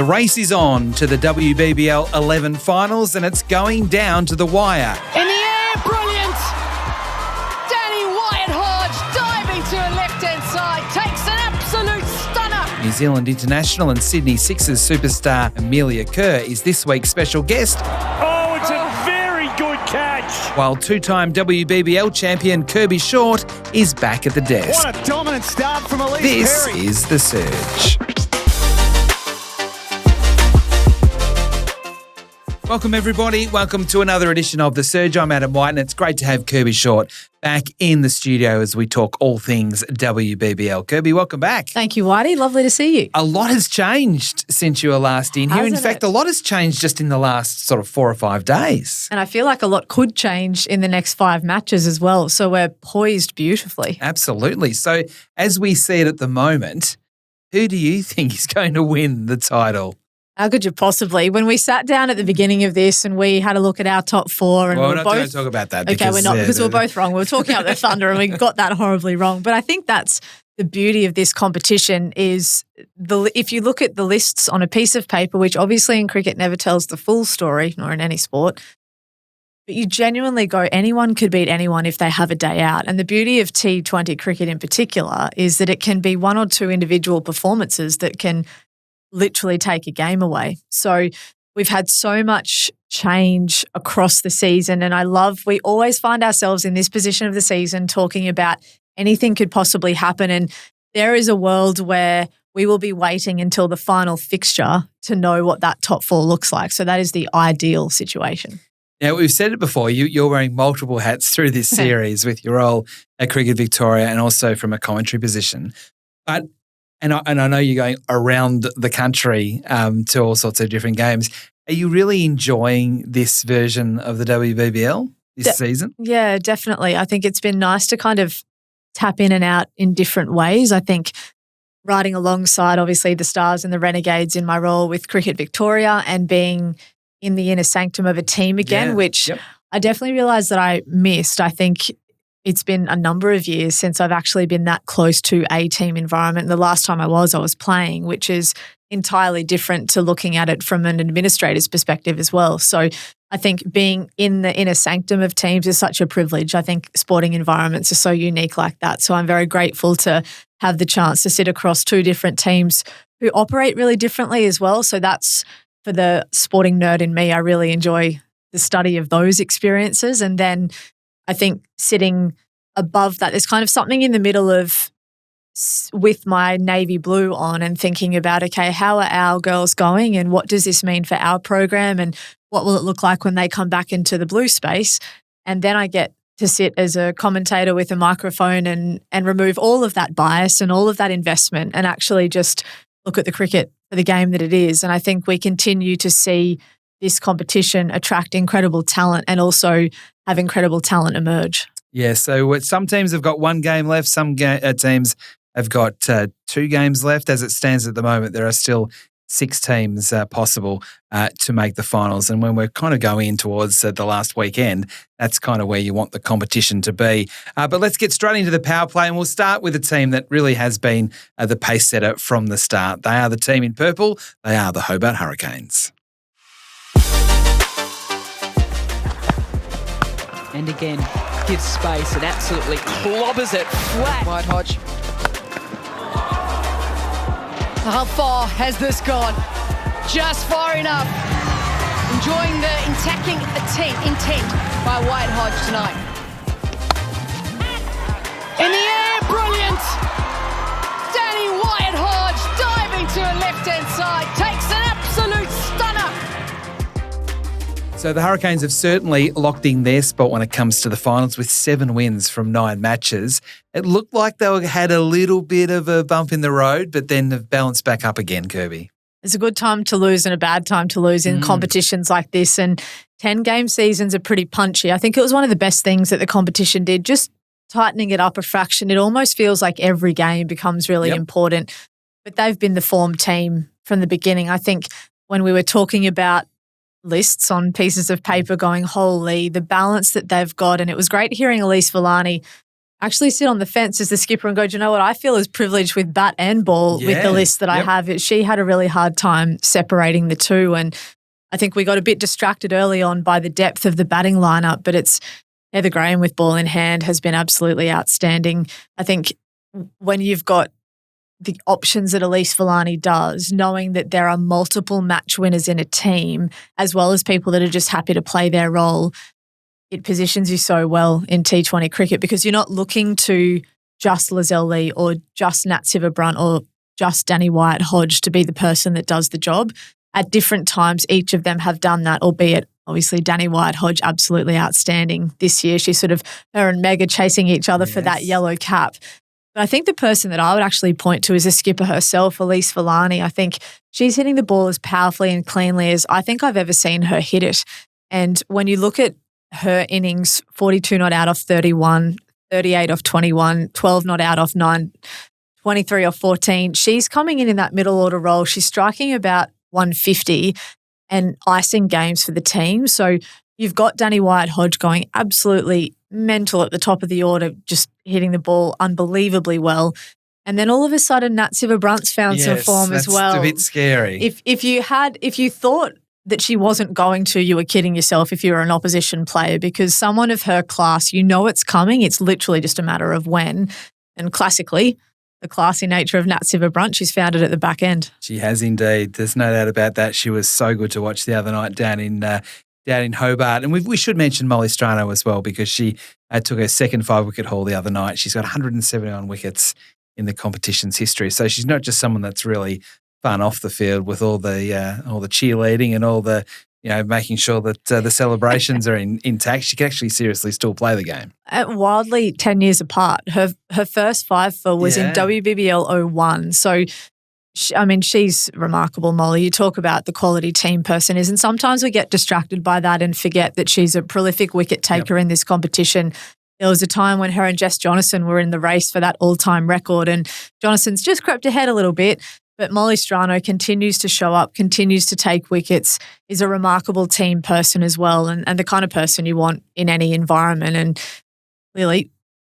The race is on to the WBBL 11 finals and it's going down to the wire. In the air, brilliant! Danny Wyatt-Hodge diving to a left-hand side, takes an absolute stunner. New Zealand international and Sydney Sixers superstar Amelia Kerr is this week's special guest. Oh, it's a very good catch. While two-time WBBL champion Kirby Short is back at the desk. What a dominant start from Amelia Kerr. This is The Surge. Welcome, everybody. Welcome to another edition of The Surge. I'm Adam White, and it's great to have Kirby Short back in the studio as we talk all things WBBL. Kirby, welcome back. Thank you, Whitey. Lovely to see you. A lot has changed since you were last in here. In fact, a lot has changed just in the last sort of 4 or 5 days. And I feel like a lot could change in the next 5 matches as well. So we're poised beautifully. Absolutely. So as we see it at the moment, who do you think is going to win the title? How could you possibly? When we sat down at the beginning of this and we had a look at our top 4 and we're we're not going to talk about that. Okay, we're not because we're both wrong. We were talking about the Thunder and we got that horribly wrong. But I think that's the beauty of this competition is if you look at the lists on a piece of paper, which obviously in cricket never tells the full story, nor in any sport, but you genuinely go, anyone could beat anyone if they have a day out. And the beauty of T20 cricket in particular is that it can be 1 or 2 individual performances that can literally take a game away. So we've had so much change across the season, and we always find ourselves in this position of the season talking about anything could possibly happen, and there is a world where we will be waiting until the final fixture to know what that top 4 looks like. So that is the ideal situation. Now, we've said it before, you're wearing multiple hats through this series with your role at Cricket Victoria and also from a commentary position. But And I know you're going around the country to all sorts of different games. Are you really enjoying this version of the WBBL this season? Yeah, definitely. I think it's been nice to kind of tap in and out in different ways. I think riding alongside, obviously, the Stars and the Renegades in my role with Cricket Victoria and being in the inner sanctum of a team again, which I definitely realised that I missed. I think it's been a number of years since I've actually been that close to a team environment. And the last time I was playing, which is entirely different to looking at it from an administrator's perspective as well. So I think being in the inner sanctum of teams is such a privilege. I think sporting environments are so unique like that. So I'm very grateful to have the chance to sit across 2 different teams who operate really differently as well. So that's, for the sporting nerd in me, I really enjoy the study of those experiences. And then I think sitting above that, there's kind of something in the middle of with my navy blue on and thinking about, okay, how are our girls going and what does this mean for our program and what will it look like when they come back into the blue space? And then I get to sit as a commentator with a microphone and remove all of that bias and all of that investment and actually just look at the cricket for the game that it is. And I think we continue to see this competition attract incredible talent and also have incredible talent emerge. Yeah, so some teams have got 1 game left. Some teams have got 2 games left. As it stands at the moment, there are still 6 teams possible to make the finals. And when we're kind of going in towards the last weekend, that's kind of where you want the competition to be. But let's get straight into the power play, and we'll start with a team that really has been the pace setter from the start. They are the team in purple. They are the Hobart Hurricanes. And again, gives space and absolutely clobbers it flat. Wyatt-Hodge. How far has this gone? Just far enough. Enjoying the intent by Wyatt-Hodge tonight. In the air, brilliant! Danny Wyatt-Hodge diving to a left-hand side, takes an absolute stunner. So the Hurricanes have certainly locked in their spot when it comes to the finals with 7 wins from 9 matches. It looked like they had a little bit of a bump in the road, but then have balanced back up again, Kirby. It's a good time to lose and a bad time to lose in competitions like this. And 10-game seasons are pretty punchy. I think it was one of the best things that the competition did, just tightening it up a fraction. It almost feels like every game becomes really important. But they've been the form team from the beginning. I think when we were talking about lists on pieces of paper going, holy, the balance that they've got. And it was great hearing Elise Villani actually sit on the fence as the skipper and go, do you know what? I feel as privileged with bat and ball with the list that I have. She had a really hard time separating the two. And I think we got a bit distracted early on by the depth of the batting lineup, but it's Heather Graham with ball in hand has been absolutely outstanding. I think when you've got the options that Elise Villani does, knowing that there are multiple match winners in a team, as well as people that are just happy to play their role, it positions you so well in T20 cricket because you're not looking to just Lizelle Lee or just Nat Sciver-Brunt or just Danny Wyatt-Hodge to be the person that does the job. At different times, each of them have done that, albeit obviously Danny Wyatt-Hodge absolutely outstanding this year. She's sort of her and Mega chasing each other for that yellow cap. But I think the person that I would actually point to is the skipper herself, Elise Villani. I think she's hitting the ball as powerfully and cleanly as I think I've ever seen her hit it. And when you look at her innings, 42 not out off 31, 38 off 21, 12 not out off 9, 23 off 14, she's coming in that middle order role. She's striking about 150 and icing games for the team. So you've got Danny Wyatt-Hodge going absolutely mental at the top of the order, just hitting the ball unbelievably well. And then all of a sudden, Nat Sciver-Brunt's found some form as well. That's a bit scary. If you thought that she wasn't going to, you were kidding yourself if you were an opposition player, because someone of her class, you know it's coming. It's literally just a matter of when. And classically, the classy nature of Nat Sciver-Brunt, she's found it at the back end. She has indeed. There's no doubt about that. She was so good to watch the other night down in Hobart. And we should mention Molly Strano as well because she took her second 5-wicket haul the other night. She's got 171 wickets in the competition's history. So she's not just someone that's really fun off the field with all the cheerleading and all the, making sure that the celebrations are intact. She can actually seriously still play the game. Wildly 10 years apart. Her first 5 was in WBBL 01. So she's remarkable, Molly. You talk about the quality team person is, and sometimes we get distracted by that and forget that she's a prolific wicket taker in this competition. There was a time when her and Jess Jonathan were in the race for that all-time record, and Jonathan's just crept ahead a little bit, but Molly Strano continues to show up, continues to take wickets, is a remarkable team person as well, and the kind of person you want in any environment. And clearly,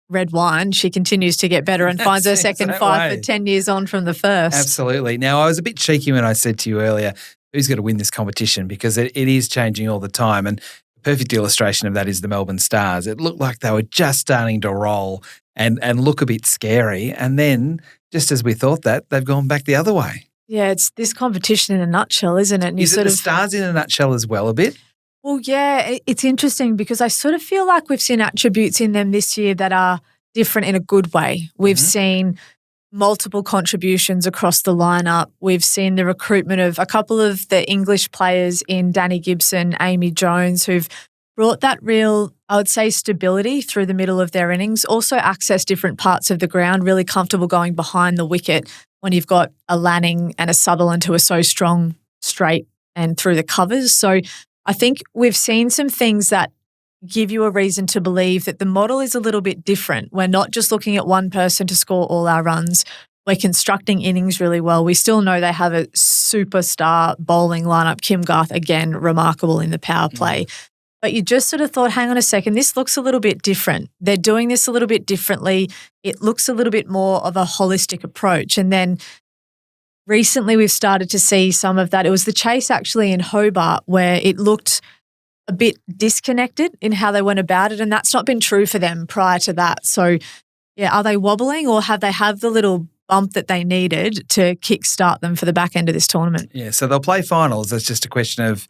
red wine, she continues to get better and finds her second 5 for 10 years on from the first. Absolutely. Now, I was a bit cheeky when I said to you earlier, who's going to win this competition? Because it is changing all the time. And the perfect illustration of that is the Melbourne Stars. It looked like they were just starting to roll and look a bit scary. And then, just as we thought that, they've gone back the other way. Yeah, it's this competition in a nutshell, isn't it? And is it the Stars in a nutshell as well a bit? Well, yeah, it's interesting because I sort of feel like we've seen attributes in them this year that are different in a good way. We've seen multiple contributions across the lineup. We've seen the recruitment of a couple of the English players in Danny Gibson, Amy Jones, who've brought that real, I would say, stability through the middle of their innings, also access different parts of the ground, really comfortable going behind the wicket when you've got a Lanning and a Sutherland who are so strong straight and through the covers. So I think we've seen some things that give you a reason to believe that the model is a little bit different. We're not just looking at one person to score all our runs. We're constructing innings really well. We still know they have a superstar bowling lineup. Kim Garth, again, remarkable in the power play. But you just sort of thought, hang on a second, this looks a little bit different. They're doing this a little bit differently. It looks a little bit more of a holistic approach. And then recently we've started to see some of that. It was the chase actually in Hobart where it looked a bit disconnected in how they went about it, and that's not been true for them prior to that. So, yeah, are they wobbling or have they the little bump that they needed to kickstart them for the back end of this tournament? Yeah, so they'll play finals. It's just a question of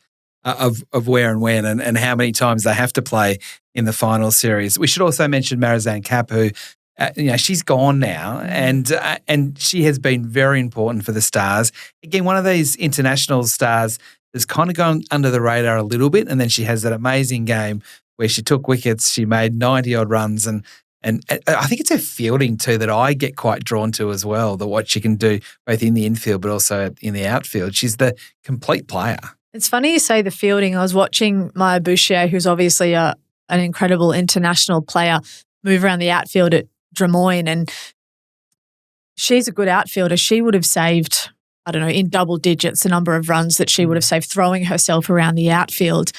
where and when and how many times they have to play in the final series. We should also mention Marizanne Kapp, who she's gone now, and she has been very important for the Stars. Again, one of these international stars has kind of gone under the radar a little bit, and then she has that amazing game where she took wickets, she made 90-odd runs, and I think it's her fielding too that I get quite drawn to as well, what she can do both in the infield but also in the outfield. She's the complete player. It's funny you say the fielding. I was watching Maya Bouchier, who's obviously an incredible international player, move around the outfield at Drummoyne, and she's a good outfielder. She would have saved, I don't know, in double digits, the number of runs that she would have saved throwing herself around the outfield.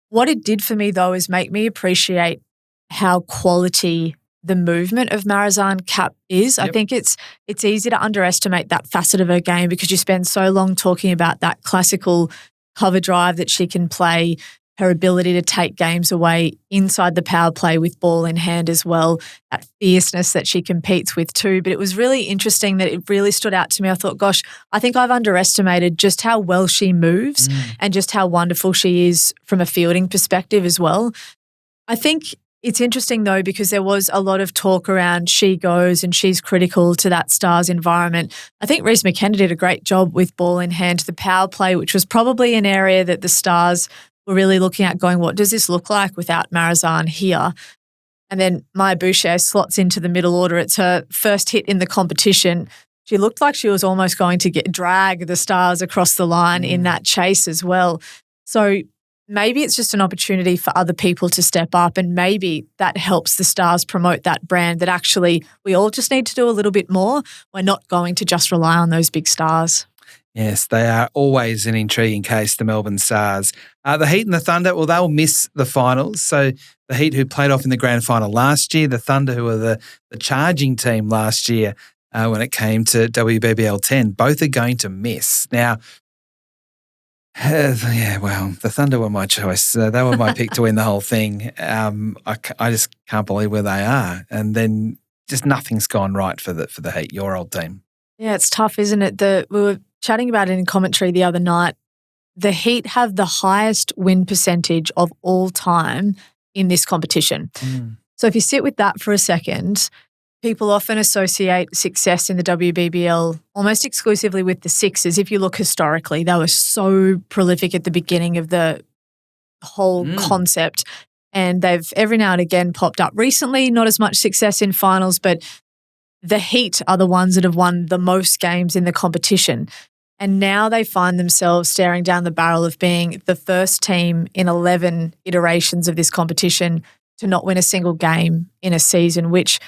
What it did for me, though, is make me appreciate how quality the movement of Marizanne Kapp is. Yep. I think it's easy to underestimate that facet of her game because you spend so long talking about that classical cover drive that she can play, her ability to take games away inside the power play with ball in hand as well, that fierceness that she competes with too. But it was really interesting that it really stood out to me. I thought, gosh, I think I've underestimated just how well she moves and just how wonderful she is from a fielding perspective as well. I think it's interesting though because there was a lot of talk around she goes and she's critical to that Stars environment. I think Reece McKenna did a great job with ball in hand, the power play, which was probably an area that the Stars were really looking at going, what does this look like without Marizanne here? And then Maya Boucher slots into the middle order. It's her first hit in the competition. She looked like she was almost going to drag the Stars across the line in that chase as well. So maybe it's just an opportunity for other people to step up and maybe that helps the Stars promote that brand that actually we all just need to do a little bit more. We're not going to just rely on those big stars. Yes, they are always an intriguing case, the Melbourne Stars. The Heat and the Thunder, well, they'll miss the finals. So the Heat who played off in the grand final last year, the Thunder who were the charging team last year when it came to WBBL 10, both are going to miss. Now, the Thunder were my choice. They were my pick to win the whole thing. I just can't believe where they are. And then just nothing's gone right for the Heat, your old team. Yeah, it's tough, isn't it? We were chatting about it in commentary the other night. The Heat have the highest win percentage of all time in this competition. So if you sit with that for a second, people often associate success in the WBBL almost exclusively with the Sixers. If you look historically, they were so prolific at the beginning of the whole concept. And they've every now and again popped up recently, not as much success in finals, but the Heat are the ones that have won the most games in the competition. And now they find themselves staring down the barrel of being the first team in 11 iterations of this competition to not win a single game in a season, which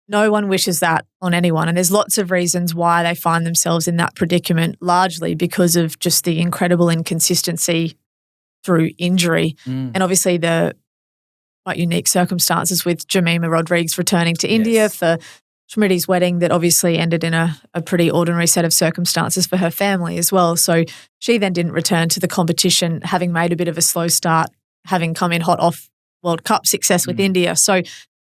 no one wishes that on anyone. And there's lots of reasons why they find themselves in that predicament, largely because of just the incredible inconsistency through injury. And obviously the quite unique circumstances with Jemima Rodriguez returning to India for Smriti's wedding that obviously ended in a pretty ordinary set of circumstances for her family as well. So she then didn't return to the competition, having made a bit of a slow start, having come in hot off World Cup success with India. So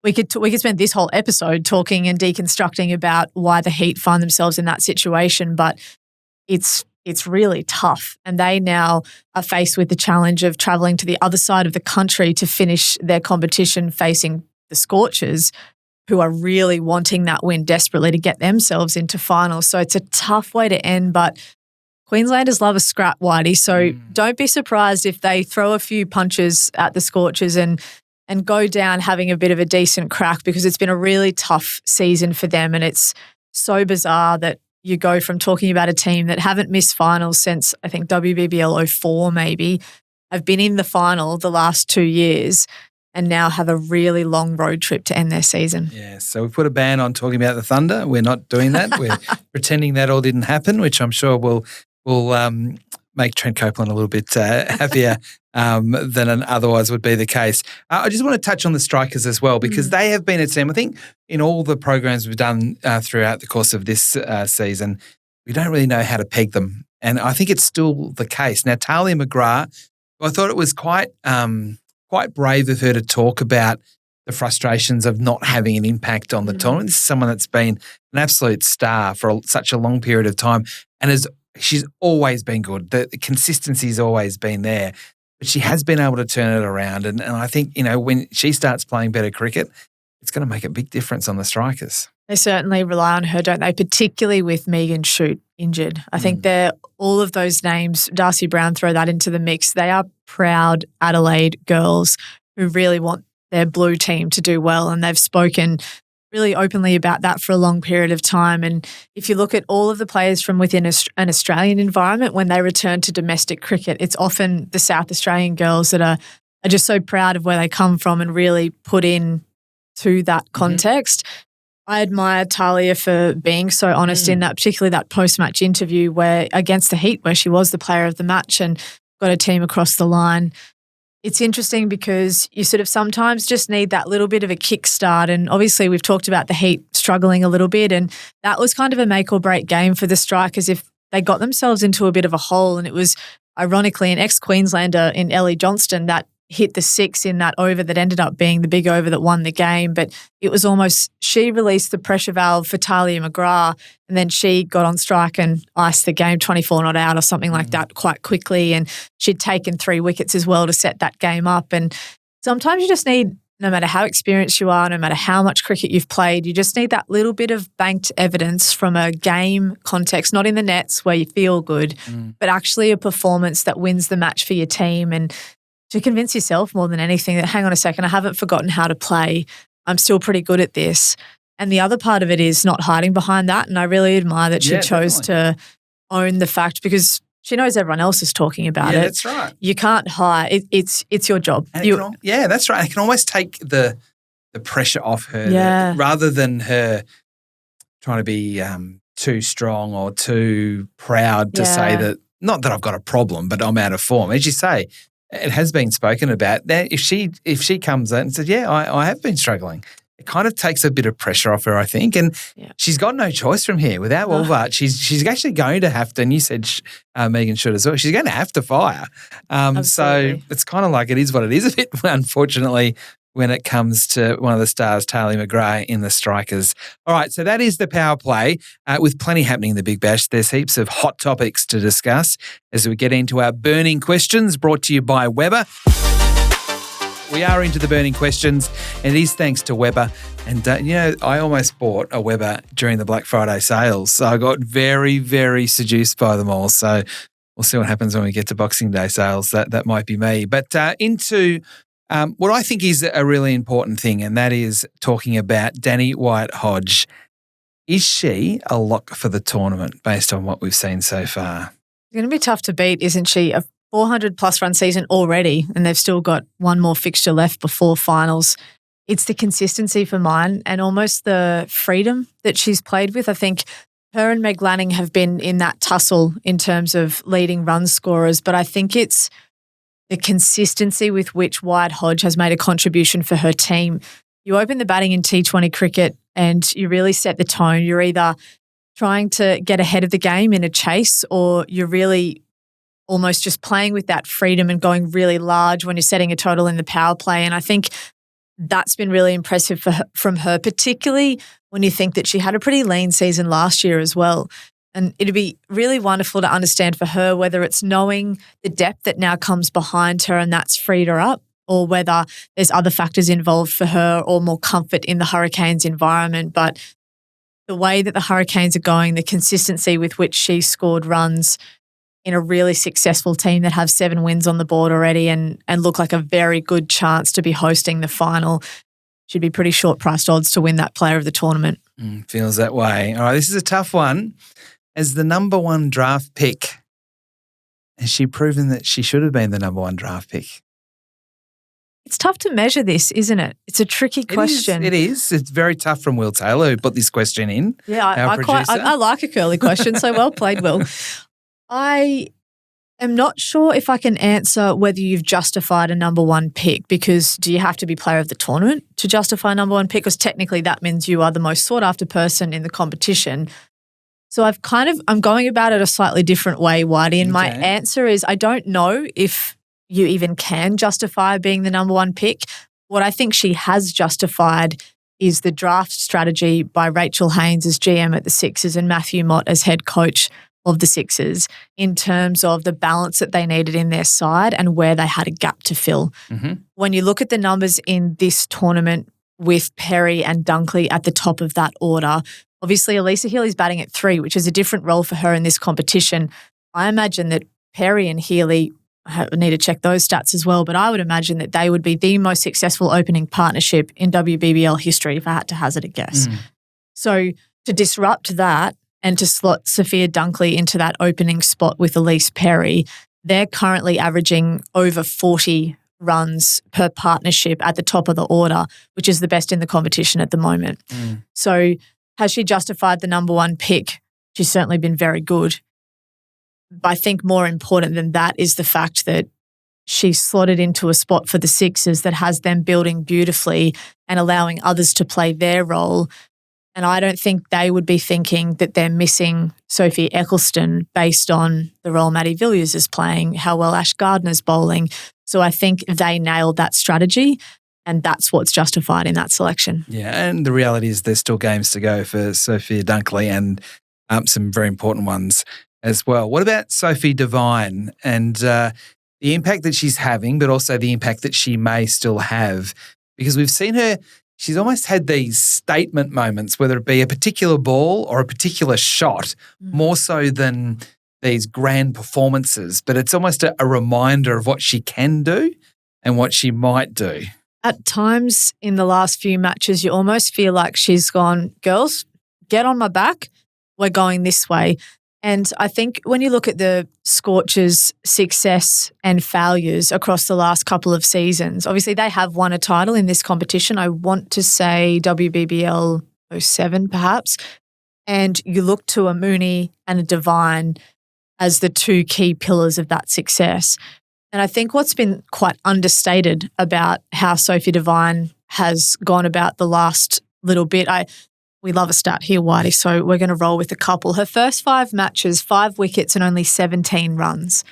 we could spend this whole episode talking and deconstructing about why the Heat find themselves in that situation, but it's really tough. And they now are faced with the challenge of travelling to the other side of the country to finish their competition facing the Scorchers, who are really wanting that win desperately to get themselves into finals. So it's a tough way to end, but Queenslanders love a scrap, Whitey. So don't be surprised if they throw a few punches at the Scorchers and go down having a bit of a decent crack, because it's been a really tough season for them. And it's so bizarre that you go from talking about a team that haven't missed finals since, I think, WBBL 04 maybe, have been in the final the last 2 years, and now have a really long road trip to end their season. Yeah, so we put a ban on talking about the Thunder. We're not doing that. We're pretending that all didn't happen, which I'm sure will make Trent Copeland a little bit happier than otherwise would be the case. I just want to touch on the Strikers as well, because they have been a team, I think, in all the programs we've done throughout the course of this season, we don't really know how to peg them. And I think it's still the case. Now, Talia McGrath, I thought it was quite brave of her to talk about the frustrations of not having an impact on the tournament. This is someone that's been an absolute star for such a long period of time, and she's always been good. The consistency's always been there, but she has been able to turn it around. And I think, when she starts playing better cricket, it's going to make a big difference on the Strikers. They certainly rely on her, don't they? Particularly with Megan Shute injured. I think they're all of those names, Darcy Brown, throw that into the mix. They are proud Adelaide girls who really want their blue team to do well, and they've spoken really openly about that for a long period of time. And if you look at all of the players from within an Australian environment, when they return to domestic cricket, it's often the South Australian girls that are just so proud of where they come from and really put in to that context. I admire Talia for being so honest in that, particularly that post-match interview where against the Heat, where she was the player of the match and got a team across the line. It's interesting because you sort of sometimes just need that little bit of a kickstart. And obviously we've talked about the Heat struggling a little bit, and that was kind of a make or break game for the Strikers if they got themselves into a bit of a hole. And it was ironically an ex-Queenslander in Ellie Johnston that hit the 6 in that over that ended up being the big over that won the game. But it was almost she released the pressure valve for Talia McGrath, and then she got on strike and iced the game 24 not out or something like that quite quickly. And she'd taken 3 wickets as well to set that game up. And sometimes you just need, no matter how experienced you are, no matter how much cricket you've played, you just need that little bit of banked evidence from a game context, not in the nets where you feel good, but actually a performance that wins the match for your team. And to convince yourself more than anything that, hang on a second, I haven't forgotten how to play. I'm still pretty good at this. And the other part of it is not hiding behind that. And I really admire that she chose to own the fact, because she knows everyone else is talking about it. Yeah, that's right. You can't hide. It's your job. That's right. It can almost take the pressure off her rather than her trying to be too strong or too proud to say that, not that I've got a problem, but I'm out of form. As you say, it has been spoken about that if she comes out and says, I have been struggling, it kind of takes a bit of pressure off her, I think. And she's got no choice from here. Without Wyatt, she's actually going to have to, and you said Megan should as well, she's going to have to fire. So it's kind of like it is what it is a bit, unfortunately, when it comes to one of the stars, Talia McGrath in the Strikers. All right, so that is the power play with plenty happening in the Big Bash. There's heaps of hot topics to discuss as we get into our burning questions brought to you by Weber. We are into the burning questions, and it is thanks to Weber. And, I almost bought a Weber during the Black Friday sales, so I got very, very seduced by them all. So we'll see what happens when we get to Boxing Day sales. That might be me. But into what I think is a really important thing, and that is talking about Danny Wyatt-Hodge. Is she a lock for the tournament based on what we've seen so far? It's going to be tough to beat, isn't she? A 400-plus run season already, and they've still got one more fixture left before finals. It's the consistency for mine and almost the freedom that she's played with. I think her and Meg Lanning have been in that tussle in terms of leading run scorers, but I think it's the consistency with which Wyatt-Hodge has made a contribution for her team. You open the batting in T20 cricket and you really set the tone. You're either trying to get ahead of the game in a chase, or you're really almost just playing with that freedom and going really large when you're setting a total in the power play. And I think that's been really impressive from her, particularly when you think that she had a pretty lean season last year as well. And it'd be really wonderful to understand for her whether it's knowing the depth that now comes behind her and that's freed her up, or whether there's other factors involved for her or more comfort in the Hurricanes environment. But the way that the Hurricanes are going, the consistency with which she scored runs in a really successful team that have 7 wins on the board already and look like a very good chance to be hosting the final, should be pretty short-priced odds to win that player of the tournament. Feels that way. All right, this is a tough one. As the number 1 draft pick, has she proven that she should have been the number 1 draft pick? It's tough to measure this, isn't it? It's a tricky question. It is. It's very tough from Will Taylor, who put this question in. Yeah, I like a curly question, so well played, Will. I am not sure if I can answer whether you've justified a number 1 pick, because do you have to be player of the tournament to justify a number 1 pick? Because technically that means you are the most sought after person in the competition. So I'm going about it a slightly different way, Whitey. And my answer is I don't know if you even can justify being the number 1 pick. What I think she has justified is the draft strategy by Rachel Haynes as GM at the Sixers and Matthew Mott as head coach of the Sixers in terms of the balance that they needed in their side and where they had a gap to fill. Mm-hmm. When you look at the numbers in this tournament with Perry and Dunkley at the top of that order, obviously Elisa Healy's batting at 3, which is a different role for her in this competition. I imagine that Perry and Healy, I need to check those stats as well, but I would imagine that they would be the most successful opening partnership in WBBL history if I had to hazard a guess. So to disrupt that and to slot Sophia Dunkley into that opening spot with Elise Perry, they're currently averaging over 40 runs per partnership at the top of the order, which is the best in the competition at the moment. So has she justified the number 1 pick? She's certainly been very good. But I think more important than that is the fact that she's slotted into a spot for the Sixers that has them building beautifully and allowing others to play their role. And I don't think they would be thinking that they're missing Sophie Eccleston based on the role Maddie Villiers is playing, how well Ash Gardner's bowling. So I think they nailed that strategy, and that's what's justified in that selection. Yeah, and the reality is there's still games to go for Sophia Dunkley and some very important ones as well. What about Sophie Devine and the impact that she's having, but also the impact that she may still have? Because we've seen her, she's almost had these statement moments, whether it be a particular ball or a particular shot, more so than these grand performances. But it's almost a reminder of what she can do and what she might do. At times in the last few matches, you almost feel like she's gone, girls, get on my back. We're going this way. And I think when you look at the Scorchers' success and failures across the last couple of seasons, obviously they have won a title in this competition. I want to say WBBL 07 perhaps. And you look to a Mooney and a Devine as the two key pillars of that success. And I think what's been quite understated about how Sophie Devine has gone about the last little bit, we love a stat here, Whitey, so we're going to roll with a couple. Her first 5 matches, 5 wickets and only 17 runs.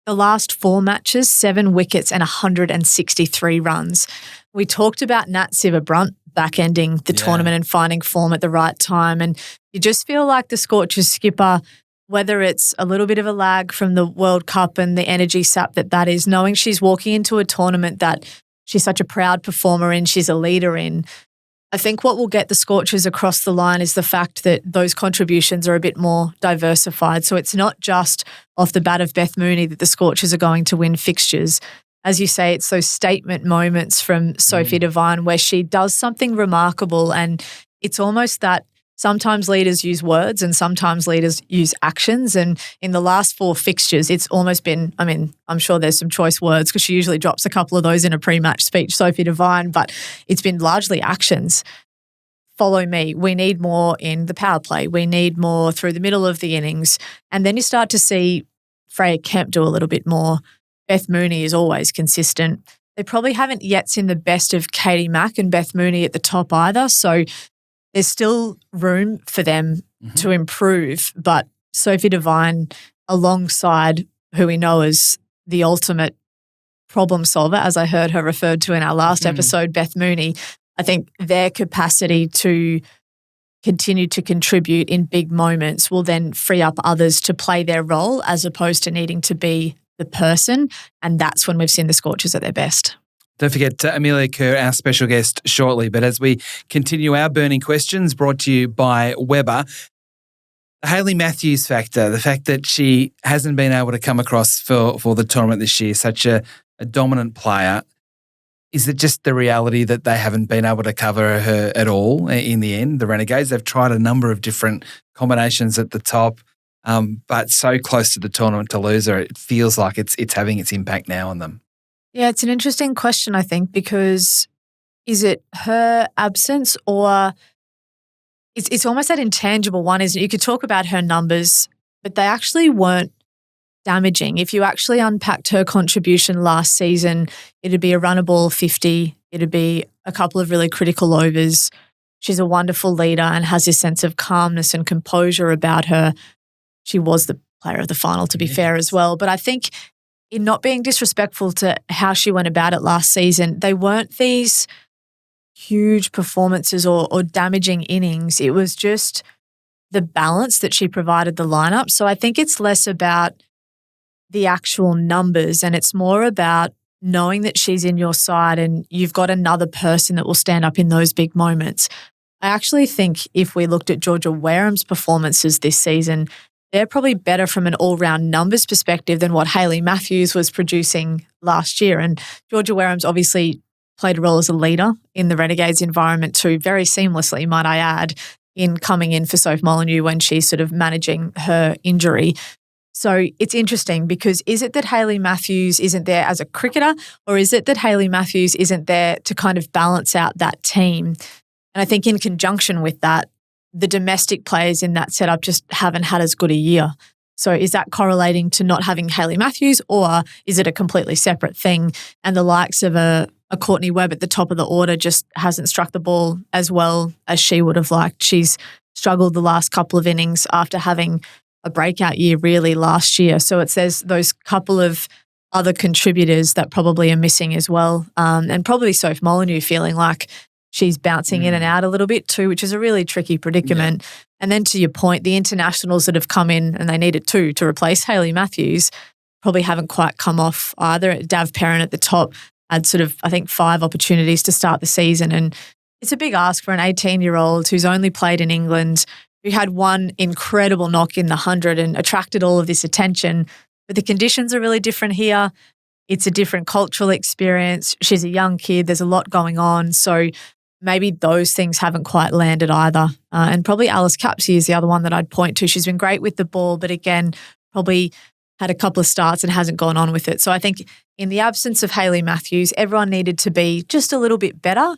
The last 4 matches, 7 wickets and 163 runs. We talked about Nat Siver-Brunt back-ending the tournament and finding form at the right time. And you just feel like the Scorchers skipper, whether it's a little bit of a lag from the World Cup and the energy sap that is, knowing she's walking into a tournament that she's such a proud performer in, she's a leader in. I think what will get the Scorchers across the line is the fact that those contributions are a bit more diversified. So it's not just off the bat of Beth Mooney that the Scorchers are going to win fixtures. As you say, it's those statement moments from Sophie Devine where she does something remarkable, and it's almost that sometimes leaders use words and sometimes leaders use actions. And in the last 4 fixtures, it's almost been, I mean, I'm sure there's some choice words because she usually drops a couple of those in a pre-match speech, Sophie Devine, but it's been largely actions. Follow me. We need more in the power play. We need more through the middle of the innings. And then you start to see Freya Kemp do a little bit more. Beth Mooney is always consistent. They probably haven't yet seen the best of Katie Mack and Beth Mooney at the top either. So there's still room for them to improve, but Sophie Devine, alongside who we know as the ultimate problem solver, as I heard her referred to in our last episode, Beth Mooney, I think their capacity to continue to contribute in big moments will then free up others to play their role as opposed to needing to be the person, and that's when we've seen the Scorchers at their best. Don't forget Amelia Kerr, our special guest, shortly. But as we continue our burning questions brought to you by Weber, the Hayley Matthews factor, the fact that she hasn't been able to come across for the tournament this year, such a dominant player, is it just the reality that they haven't been able to cover her at all in the end, the Renegades? They've tried a number of different combinations at the top, but so close to the tournament to lose her, it feels like it's having its impact now on them. Yeah, it's an interesting question, I think, because is it her absence or it's almost that intangible one, isn't it? You could talk about her numbers, but they actually weren't damaging. If you actually unpacked her contribution last season, it'd be a runnable 50, it'd be a couple of really critical overs. She's a wonderful leader and has this sense of calmness and composure about her. She was the player of the final, to be fair as well. But I think in not being disrespectful to how she went about it last season, they weren't these huge performances or damaging innings. It was just the balance that she provided the lineup. So I think it's less about the actual numbers and it's more about knowing that she's in your side and you've got another person that will stand up in those big moments. I actually think if we looked at Georgia Wareham's performances this season, they're probably better from an all-round numbers perspective than what Hayley Matthews was producing last year. And Georgia Wareham's obviously played a role as a leader in the Renegades environment too, very seamlessly, might I add, in coming in for Soph Molyneux when she's sort of managing her injury. So it's interesting because is it that Hayley Matthews isn't there as a cricketer or is it that Hayley Matthews isn't there to kind of balance out that team? And I think in conjunction with that, the domestic players in that setup just haven't had as good a year. So is that correlating to not having Hayley Matthews, or is it a completely separate thing? And the likes of a Courtney Webb at the top of the order just hasn't struck the ball as well as she would have liked. She's struggled the last couple of innings after having a breakout year really last year. So there's those couple of other contributors that probably are missing as well. And probably Soph Molyneux feeling like she's bouncing in and out a little bit too, which is a really tricky predicament. Yeah. And then to your point, the internationals that have come in, and they needed two to replace Hayley Matthews, probably haven't quite come off either. Dav Perrin at the top had sort of, I think, 5 opportunities to start the season. And it's a big ask for an 18-year-old who's only played in England, who had one incredible knock in the 100 and attracted all of this attention. But the conditions are really different here. It's a different cultural experience. She's a young kid. There's a lot going on. So maybe those things haven't quite landed either. And probably Alice Capsey is the other one that I'd point to. She's been great with the ball, but again, probably had a couple of starts and hasn't gone on with it. So I think in the absence of Hayley Matthews, everyone needed to be just a little bit better.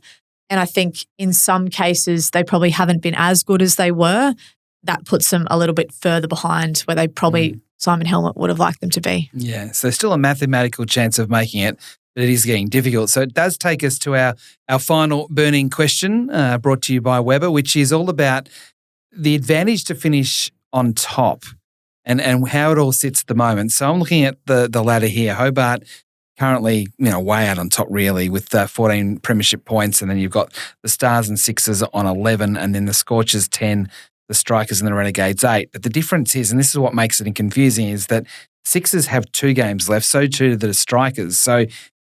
And I think in some cases, they probably haven't been as good as they were. That puts them a little bit further behind where they probably, Simon Helmut would have liked them to be. Yeah, so still a mathematical chance of making it, but it is getting difficult. So it does take us to our final burning question brought to you by Weber, which is all about the advantage to finish on top and how it all sits at the moment. So I'm looking at the ladder here. Hobart currently, way out on top really with 14 premiership points, and then you've got the Stars and Sixers on 11, and then the Scorchers 10, the Strikers and the Renegades 8. But the difference is, and this is what makes it confusing, is that Sixers have 2 games left, so too do the Strikers. So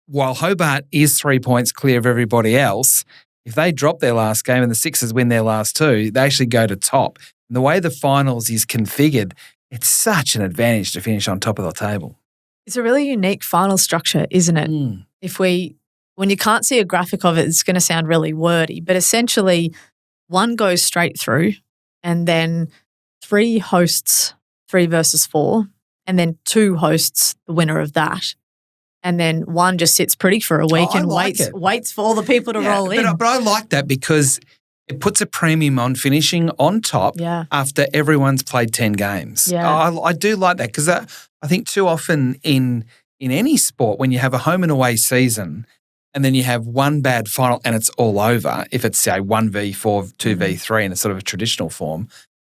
while Hobart is 3 points clear of everybody else, if they drop their last game and the Sixers win their last 2, they actually go to top. And the way the finals is configured, it's such an advantage to finish on top of the table. It's a really unique final structure, isn't it? When you can't see a graphic of it, it's going to sound really wordy, but essentially one goes straight through and then 3 hosts 3 versus 4, and then 2 hosts the winner of that. And then one just sits pretty for a week and waits for all the people to roll in. But I like that because it puts a premium on finishing on top after everyone's played 10 games. Yeah. I do like that because I think too often in any sport, when you have a home and away season and then you have one bad final and it's all over, if it's, say, 1v4, 2v3 in a sort of a traditional form,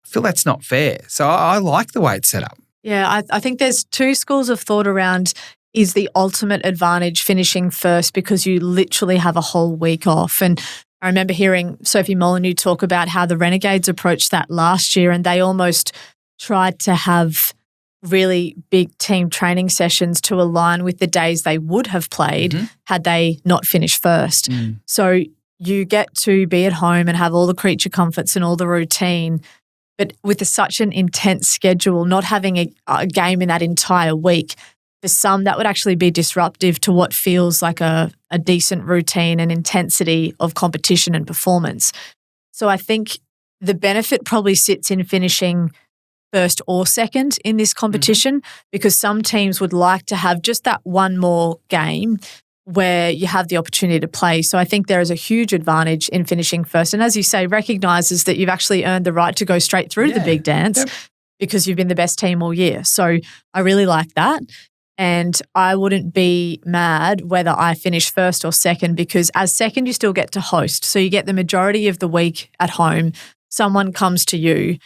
I feel that's not fair. So I like the way it's set up. Yeah, I think there's 2 schools of thought around, is the ultimate advantage finishing first because you literally have a whole week off. And I remember hearing Sophie Molyneux talk about how the Renegades approached that last year, and they almost tried to have really big team training sessions to align with the days they would have played had they not finished first. So you get to be at home and have all the creature comforts and all the routine, but with such an intense schedule, not having a game in that entire week, for some, that would actually be disruptive to what feels like a decent routine and intensity of competition and performance. So I think the benefit probably sits in finishing first or second in this competition because some teams would like to have just that one more game where you have the opportunity to play. So I think there is a huge advantage in finishing first. And as you say, recognises that you've actually earned the right to go straight through the big dance because you've been the best team all year. So I really like that. And I wouldn't be mad whether I finish first or second because as second, you still get to host. So you get the majority of the week at home. Someone comes to you.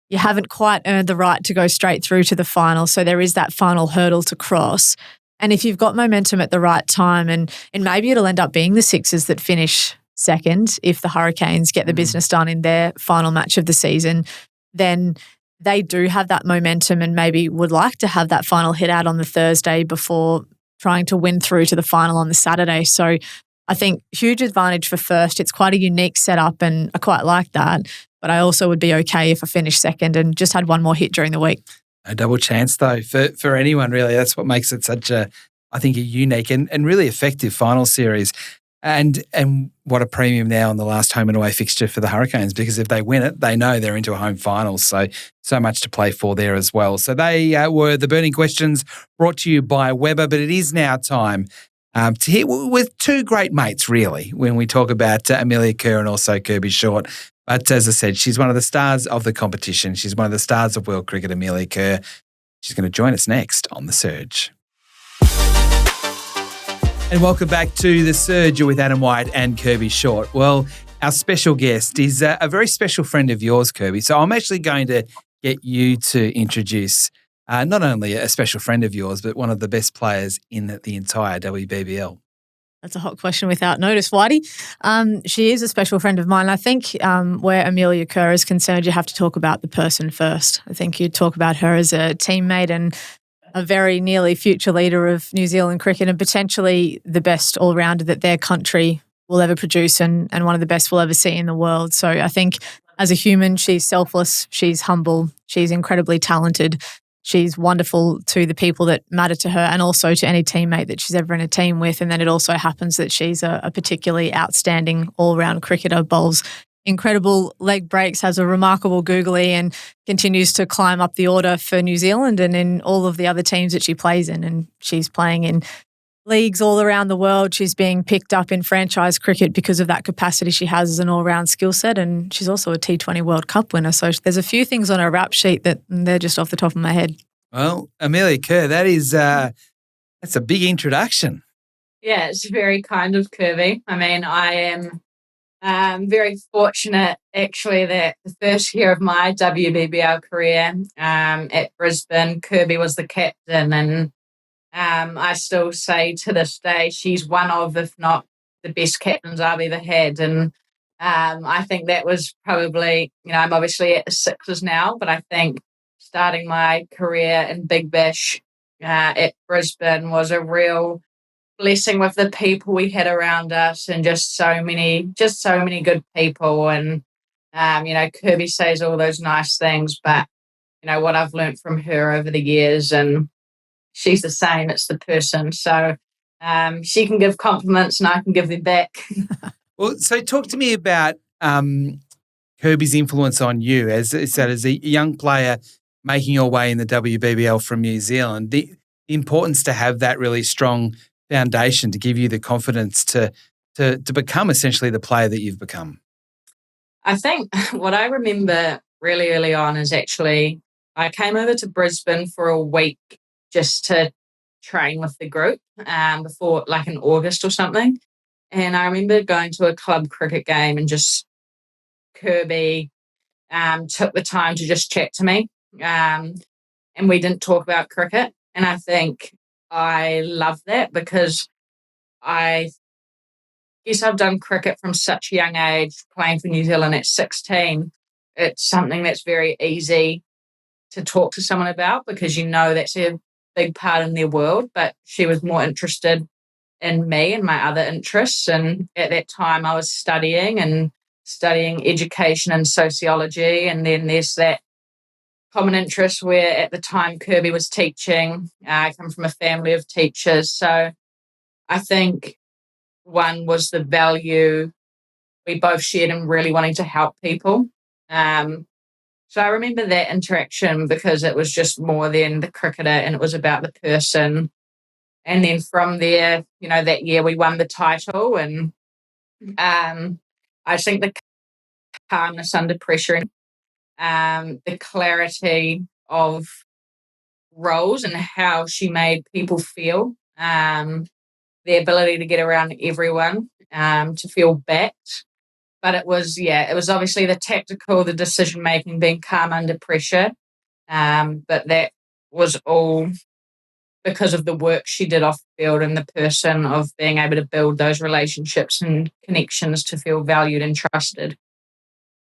You haven't quite earned the right to go straight through to the final. So there is that final hurdle to cross. And if you've got momentum at the right time, and maybe it'll end up being the Sixers that finish second if the Hurricanes get the business done in their final match of the season, then they do have that momentum and maybe would like to have that final hit out on the Thursday before trying to win through to the final on the Saturday. So I think huge advantage for first. It's quite a unique setup and I quite like that. But I also would be okay if I finished second and just had one more hit during the week. A double chance though for anyone really. That's what makes it such a unique and really effective final series. And what a premium now on the last home and away fixture for the Hurricanes because if they win it, they know they're into a home final. So much to play for there as well. So they were the burning questions brought to you by Weber, but it is now time to hear with 2 great mates really when we talk about Amelia Kerr and also Kirby Short. But as I said, she's one of the stars of the competition. She's one of the stars of world cricket, Amelia Kerr. She's going to join us next on The Surge. And welcome back to The Surge. You're with Adam Wyatt and Kirby Short. Well, our special guest is a very special friend of yours, Kirby. So I'm actually going to get you to introduce not only a special friend of yours, but one of the best players in the entire WBBL. That's a hot question without notice, Whitey. She is a special friend of mine. I think where Amelia Kerr is concerned, you have to talk about the person first. I think you talk about her as a teammate and a very nearly future leader of New Zealand cricket and potentially the best all-rounder that their country will ever produce and one of the best we'll ever see in the world. So I think as a human, she's selfless, she's humble, she's incredibly talented. She's wonderful to the people that matter to her and also to any teammate that she's ever in a team with. And then it also happens that she's a particularly outstanding all-round cricketer, bowls incredible leg breaks, has a remarkable googly and continues to climb up the order for New Zealand and in all of the other teams that she plays in. And she's playing in leagues all around the world. She's being picked up in franchise cricket because of that capacity she has as an all-round skill set. And she's also a T20 World Cup winner. So there's a few things on her rap sheet that they're just off the top of my head. Well, Amelia Kerr, that's a big introduction. Yeah, it's very kind of Kirby. I mean, I am very fortunate actually that the first year of my WBBL career at Brisbane, Kirby was the captain, and I still say to this day she's one of, if not the best captains I've ever had. And I think that was probably, I'm obviously at the Sixers now, but I think starting my career in Big Bash at Brisbane was a real blessing with the people we had around us and just so many good people. And, Kirby says all those nice things, but, what I've learned from her over the years, and she's the same, it's the person. So she can give compliments and I can give them back. Well, so talk to me about Kirby's influence on you as a young player making your way in the WBBL from New Zealand, the importance to have that really strong foundation to give you the confidence to become essentially the player that you've become. I think what I remember really early on is actually I came over to Brisbane for a week just to train with the group before, like in August or something. And I remember going to a club cricket game and just Kirby took the time to just chat to me. And we didn't talk about cricket. And I think I love that because I guess I've done cricket from such a young age, playing for New Zealand at 16. It's something that's very easy to talk to someone about because that's a big part in their world. But she was more interested in me and my other interests. And at that time I was studying education and sociology. And then there's that common interest where at the time Kirby was teaching. I come from a family of teachers. So I think one was the value we both shared in really wanting to help people. So I remember that interaction because it was just more than the cricketer and it was about the person. And then from there, that year we won the title. And I think the calmness under pressure, the clarity of roles and how she made people feel, the ability to get around everyone, to feel backed. But it was obviously the tactical, the decision-making, being calm under pressure. But that was all because of the work she did off the field and the person of being able to build those relationships and connections to feel valued and trusted.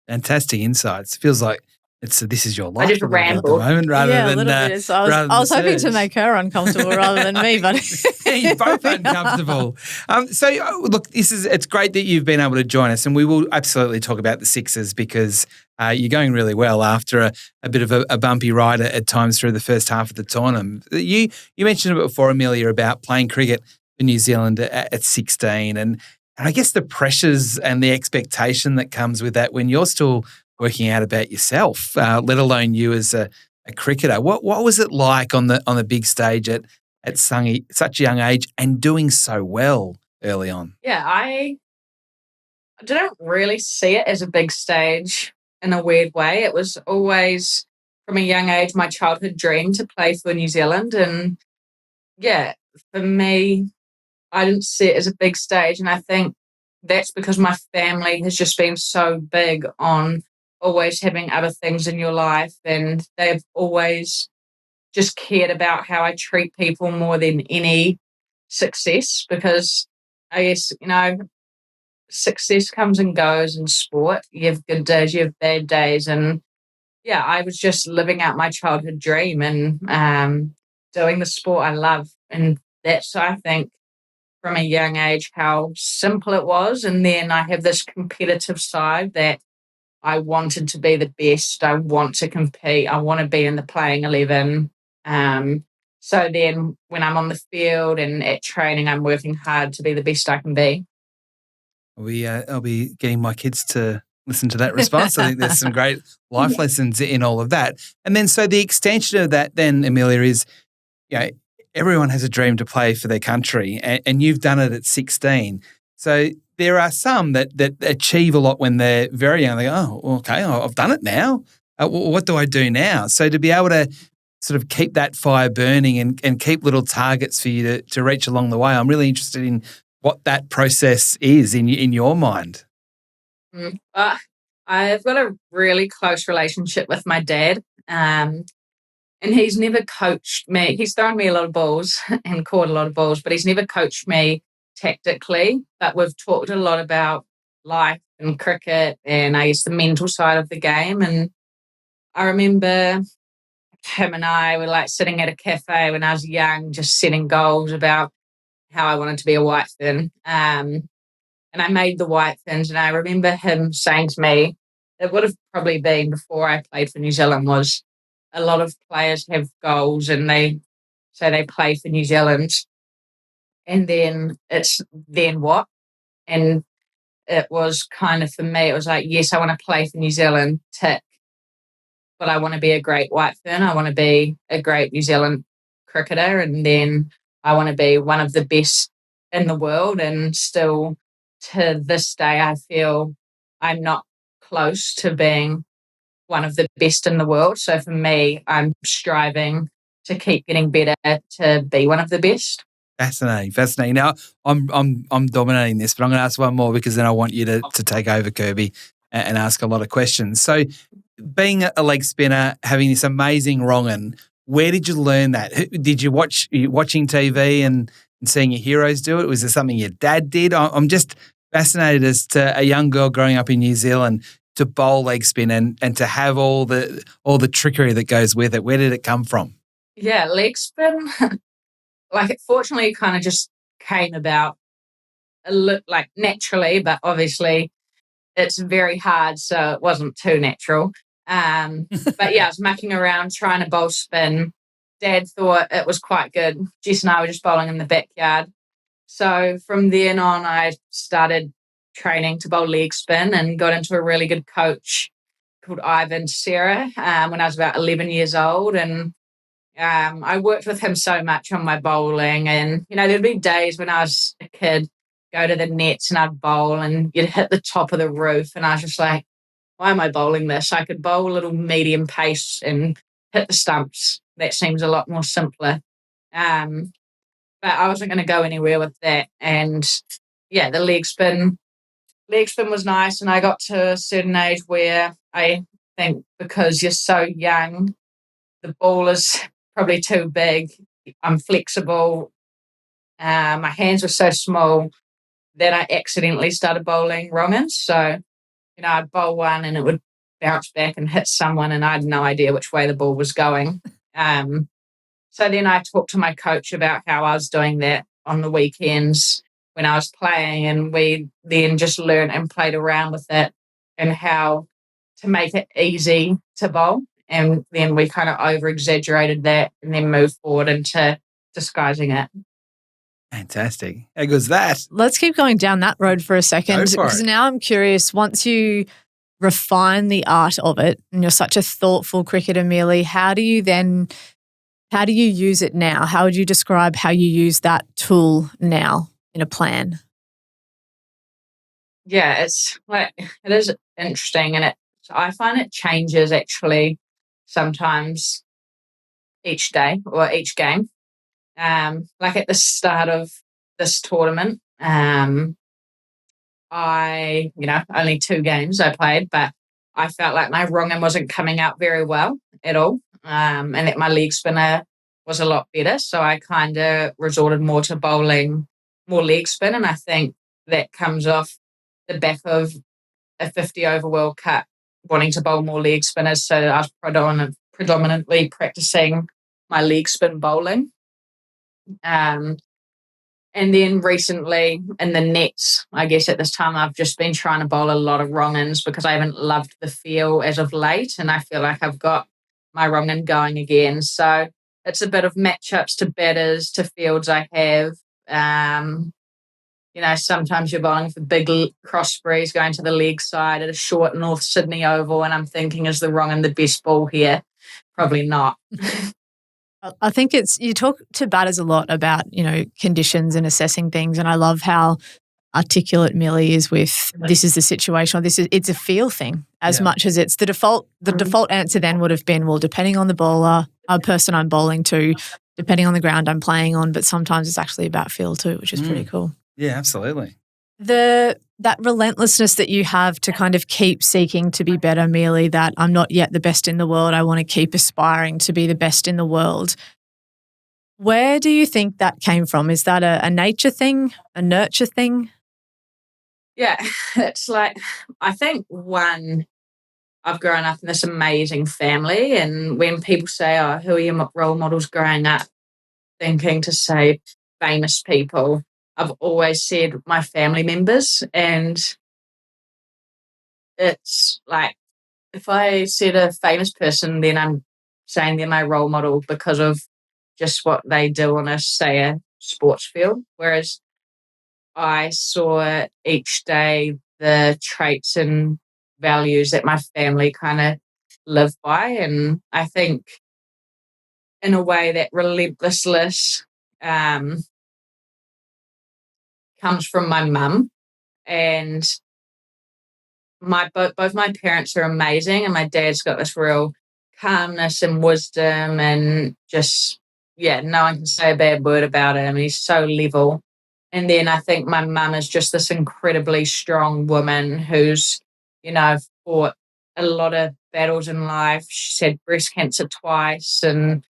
Fantastic insights. Feels like this is your life. I just rambled at the moment rather than a little bit. So I was hoping to make her uncomfortable rather than me, but you're both uncomfortable. Look, it's great that you've been able to join us, and we will absolutely talk about the Sixers because you're going really well after a bit of a bumpy ride at times through the first half of the tournament. You mentioned it before, Amelia, about playing cricket for New Zealand at 16, and I guess the pressures and the expectation that comes with that when you're still working out about yourself, let alone you as a cricketer. What was it like on the big stage at such a young age and doing so well early on? Yeah, didn't really see it as a big stage in a weird way. It was always, from a young age, my childhood dream to play for New Zealand. And yeah, for me, I didn't see it as a big stage. And I think that's because my family has just been so big on always having other things in your life. And they've always just cared about how I treat people more than any success, because I guess, success comes and goes in sport. You have good days, you have bad days. And yeah, I was just living out my childhood dream and doing the sport I love. And that's, I think, from a young age, how simple it was. And then I have this competitive side that I wanted to be the best. I want to compete. I want to be in the playing 11. So then when I'm on the field and at training, I'm working hard to be the best I can be. I'll be getting my kids to listen to that response. I think there's some great life lessons in all of that. And then so the extension of that then, Amelia, is, everyone has a dream to play for their country, and you've done it at 16. So there are some that achieve a lot when they're very young. They go, oh, okay, I've done it now. What do I do now? So to be able to sort of keep that fire burning and keep little targets for you to reach along the way, I'm really interested in what that process is in your mind. I've got a really close relationship with my dad. And he's never coached me. He's thrown me a lot of balls and caught a lot of balls, but he's never coached me tactically. But we've talked a lot about life and cricket and I guess the mental side of the game. And I remember him and I were like sitting at a cafe when I was young, just setting goals about how I wanted to be a white fin. And I made the white fins. And I remember him saying to me, it would have probably been before I played for New Zealand, was a lot of players have goals and they say they play for New Zealand. And then it's then what? And it was kind of, for me, it was like, yes, I want to play for New Zealand, tick. But I want to be a great white fin. I want to be a great New Zealand cricketer. And then I want to be one of the best in the world. And still to this day, I feel I'm not close to being one of the best in the world. So for me, I'm striving to keep getting better to be one of the best. Fascinating. Now, I'm dominating this, but I'm going to ask one more because then I want you to take over, Kirby, and ask a lot of questions. So being a leg spinner, having this amazing wrong-un, where did you learn that? Did you watching TV and seeing your heroes do it? Was there something your dad did? I'm just fascinated as to a young girl growing up in New Zealand to bowl leg spin and to have all the trickery that goes with it. Where did it come from? Yeah, leg spin, it fortunately kind of just came about naturally, but obviously it's very hard, so it wasn't too natural. But yeah, I was mucking around trying to bowl spin. Dad thought it was quite good. Jess and I were just bowling in the backyard. So from then on, I started training to bowl leg spin and got into a really good coach called Ivan Sarah when I was about 11 years old. And I worked with him so much on my bowling. And, there'd be days when I was a kid, go to the nets and I'd bowl and you'd hit the top of the roof. And I was just like, why am I bowling this? I could bowl a little medium pace and hit the stumps. That seems a lot more simpler. But I wasn't going to go anywhere with that. And yeah, the leg spin was nice. And I got to a certain age where I think because you're so young, the ball is probably too big. I'm flexible. My hands were so small that I accidentally started bowling wrong-uns. So, I'd bowl one and it would bounce back and hit someone and I had no idea which way the ball was going. So then I talked to my coach about how I was doing that on the weekends when I was playing, and we then just learned and played around with it and how to make it easy to bowl. And then we kind of over-exaggerated that and then moved forward into disguising it. Fantastic. How good's that? Let's keep going down that road for a second, because now I'm curious, once you refine the art of it and you're such a thoughtful cricketer, Amelia, how do you use it now? How would you describe how you use that tool now in a plan? Yeah, it's like it is interesting, and I find it changes actually sometimes each day or each game. Like at the start of this tournament, only 2 games I played, but I felt like my wrong end wasn't coming out very well at all, and that my leg spinner was a lot better. So I kind of resorted more to bowling more leg spin, and I think that comes off the back of a 50 over World Cup, wanting to bowl more leg spinners. So I was predominantly practicing my leg spin bowling. And then recently in the nets, I guess at this time, I've just been trying to bowl a lot of wrong ins because I haven't loved the feel as of late. And I feel like I've got my wrong in going again. So it's a bit of matchups to batters, to fields I have. Sometimes you're bowling for big cross breeze going to the leg side at a short North Sydney oval, and I'm thinking, is the wrong in the best ball here? Probably not. I think you talk to batters a lot about, conditions and assessing things. And I love how articulate Millie is with this is the situation, or it's a feel thing as much as it's the default. The default answer then would have been, well, depending on the bowler, person I'm bowling to, depending on the ground I'm playing on, but sometimes it's actually about feel too, which is pretty cool. Yeah, absolutely. That relentlessness that you have to kind of keep seeking to be better, merely that I'm not yet the best in the world, I want to keep aspiring to be the best in the world. Where do you think that came from? Is that a nature thing, a nurture thing? Yeah, it's like, I think I've grown up in this amazing family, and when people say, oh, who are your role models growing up, thinking to say famous people, I've always said my family members. And it's like, if I said a famous person, then I'm saying they're my role model because of just what they do on a sports field. Whereas I saw each day the traits and values that my family kind of live by. And I think in a way that relentlessness comes from my mum, and both my parents are amazing, and my dad's got this real calmness and wisdom, and just no one can say a bad word about him. He's so level. And then I think my mum is just this incredibly strong woman who's fought a lot of battles in life. She's had breast cancer twice, and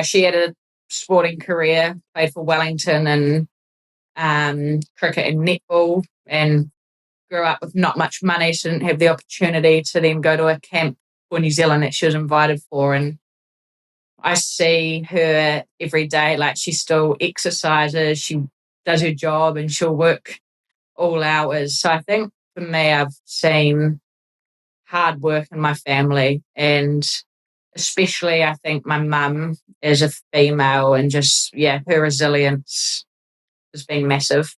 she had a sporting career, played for Wellington and cricket and netball, and grew up with not much money, so didn't have the opportunity to then go to a camp for New Zealand that she was invited for. And I see her every day, like she still exercises, she does her job, and she'll work all hours. So I think for me, I've seen hard work in my family, and especially I think my mum is a female, and just, her resilience has been massive.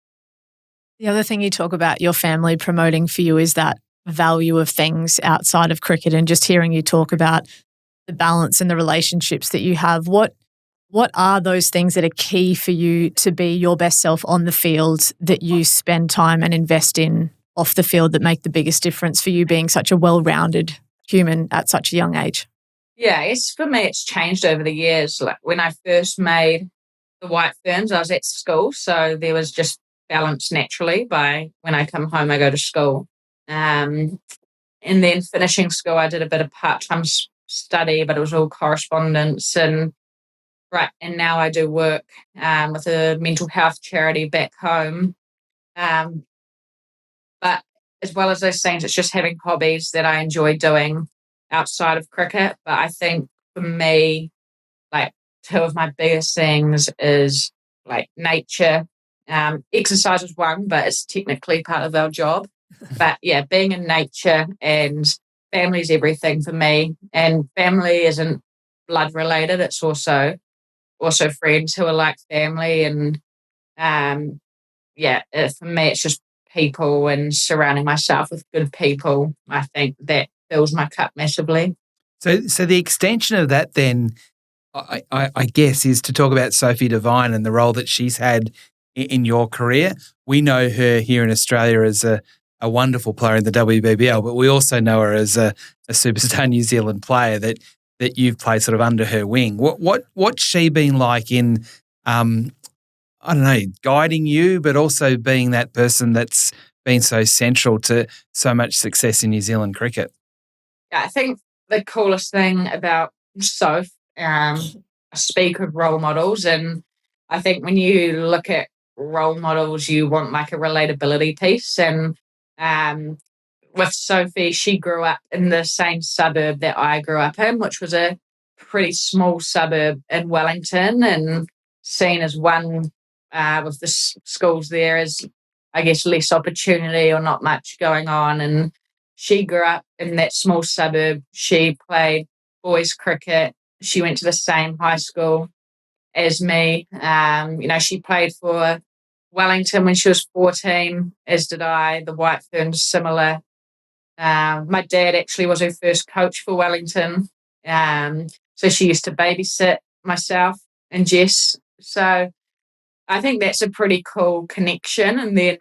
The other thing you talk about your family promoting for you is that value of things outside of cricket, and just hearing you talk about the balance and the relationships that you have. What are those things that are key for you to be your best self on the field, that you spend time and invest in off the field, that make the biggest difference for you being such a well-rounded human at such a young age? Yeah, for me, it's changed over the years. Like when I first made the White Ferns, I was at school, so there was just balance naturally. By when I come home, I go to school. And then finishing school, I did a bit of part-time study, but it was all correspondence. And now I do work with a mental health charity back home. But as well as those things, it's just having hobbies that I enjoy doing outside of cricket. But I think for me, like, two of my biggest things is like nature. Exercise is one, but it's technically part of our job. But being in nature, and family is everything for me. And family isn't blood related; it's also friends who are like family. And for me, it's just people and surrounding myself with good people. I think that fills my cup massively. So the extension of that then, I guess, is to talk about Sophie Devine and the role that she's had in your career. We know her here in Australia as a a wonderful player in the WBBL, but we also know her as a superstar New Zealand player that you've played sort of under her wing. What's she been like in, I don't know, guiding you, but also being that person that's been so central to so much success in New Zealand cricket? Yeah, I think the coolest thing about Soph, I speak of role models, and I think when you look at role models, you want like a relatability piece. And with Sophie, she grew up in the same suburb that I grew up in, which was a pretty small suburb in Wellington, and seen as one with the schools there as, I guess, less opportunity or not much going on. And she grew up in that small suburb. She played boys cricket. She went to the same high school as me. She played for Wellington when she was 14, as did I. The White Ferns, similar. My dad actually was her first coach for Wellington. So she used to babysit myself and Jess. So I think that's a pretty cool connection. And then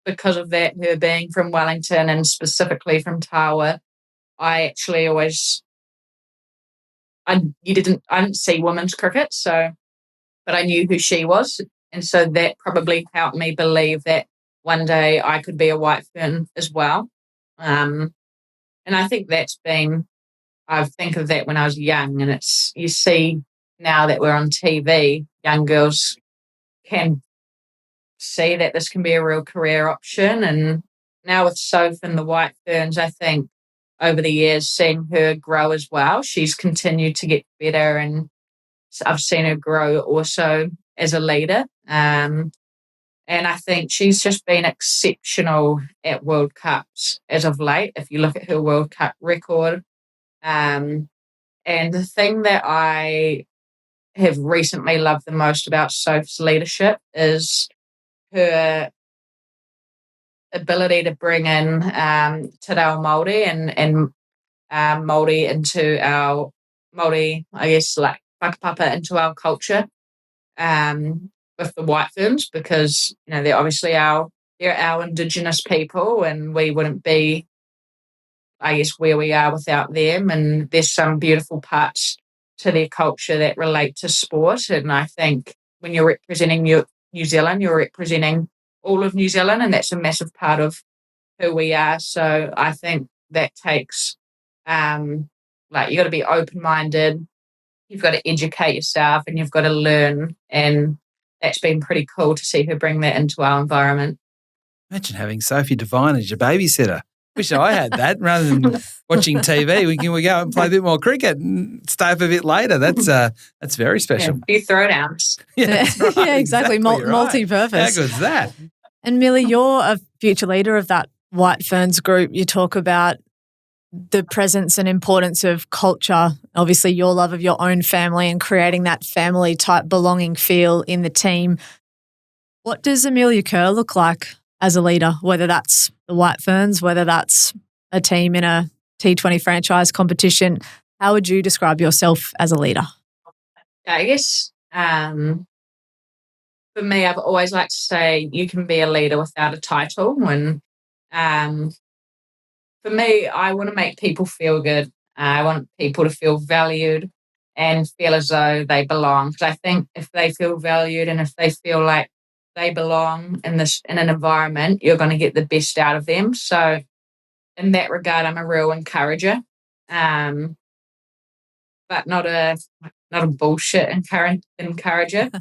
because of that, her being from Wellington and specifically from Tawa, I actually always, I didn't see women's cricket, but I knew who she was. And so that probably helped me believe that one day I could be a White Fern as well. And I think I think of that when I was young, and you see now that we're on TV, young girls can see that this can be a real career option. And now with Soph and the White Ferns, I think over the years, seeing her grow as well, she's continued to get better, and I've seen her grow also as a leader. And I think she's just been exceptional at World Cups as of late, if you look at her World Cup record. And the thing that I have recently loved the most about Soph's leadership is her ability to bring in Te Reo Māori and Māori into our Māori, I guess, like whakapapa into our culture with the White Ferns, because they're obviously they're our Indigenous people, and we wouldn't be, I guess, where we are without them. And there's some beautiful parts to their culture that relate to sport. And I think when you're representing New Zealand, you're representing all of New Zealand, and that's a massive part of who we are. So I think that takes, you got to be open-minded, you've got to educate yourself, and you've got to learn. And that's been pretty cool to see her bring that into our environment. Imagine having Sophie Devine as your babysitter. Wish I had that. Rather than watching TV, we go and play a bit more cricket and stay up a bit later. That's very special. Yeah, a few throwdowns. Yeah, that's right. Yeah, exactly. Right. Multi-purpose. How good's that? And Millie, you're a future leader of that White Ferns group. You talk about the presence and importance of culture, obviously your love of your own family and creating that family type belonging feel in the team. What does Amelia Kerr look like as a leader, whether that's the White Ferns, whether that's a team in a T20 franchise competition? How would you describe yourself as a leader? I guess for me, I've always liked to say you can be a leader without a title. And for me, I want to make people feel good. I want people to feel valued and feel as though they belong. Because I think if they feel valued and if they feel like they belong in an environment, you're going to get the best out of them. So in that regard, I'm a real encourager, but not a bullshit encourager.